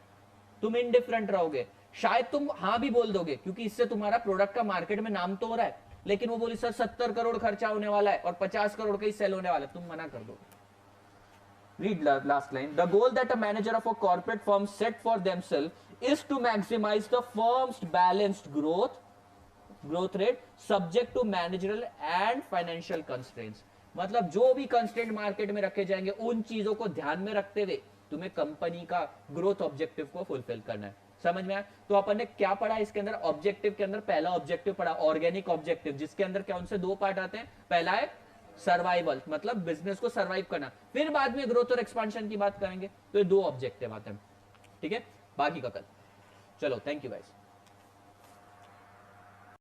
तुम इंडिफरेंट रहोगे। शायद तुम हाँ भी बोल दोगे क्योंकि इससे तुम्हारा प्रोडक्ट का मार्केट में नाम तो हो रहा है, लेकिन वो बोली सर 70 करोड़ खर्चा होने वाला है और 50 करोड़ का ही सेल होने वाला है, तुम मना कर दोगे। Read last line. The goal that a manager of a corporate firm set for themselves is to maximize the firm's balanced growth growth rate subject to managerial and financial constraints, मतलब जो भी कंस्ट्रेंट मार्केट में रखे जाएंगे उन चीजों को ध्यान में रखते हुए तुम्हें कंपनी का ग्रोथ ऑब्जेक्टिव को फुलफिल करना है। समझ में आया? तो अपन ने क्या पढ़ा इसके अंदर? ऑब्जेक्टिव के अंदर पहला ऑब्जेक्टिव पढ़ा ऑर्गेनिक ऑब्जेक्टिव, जिसके अंदर क्या उनसे दो पार्ट आते हैं। पहला है सर्वाइवल, मतलब बिजनेस को सर्वाइव करना, फिर बाद में ग्रोथ और एक्सपांशन की बात करेंगे। तो ये दो ऑब्जेक्टिव आते हैं, ठीक है, बाकी का कल। चलो, थैंक यू गाइस।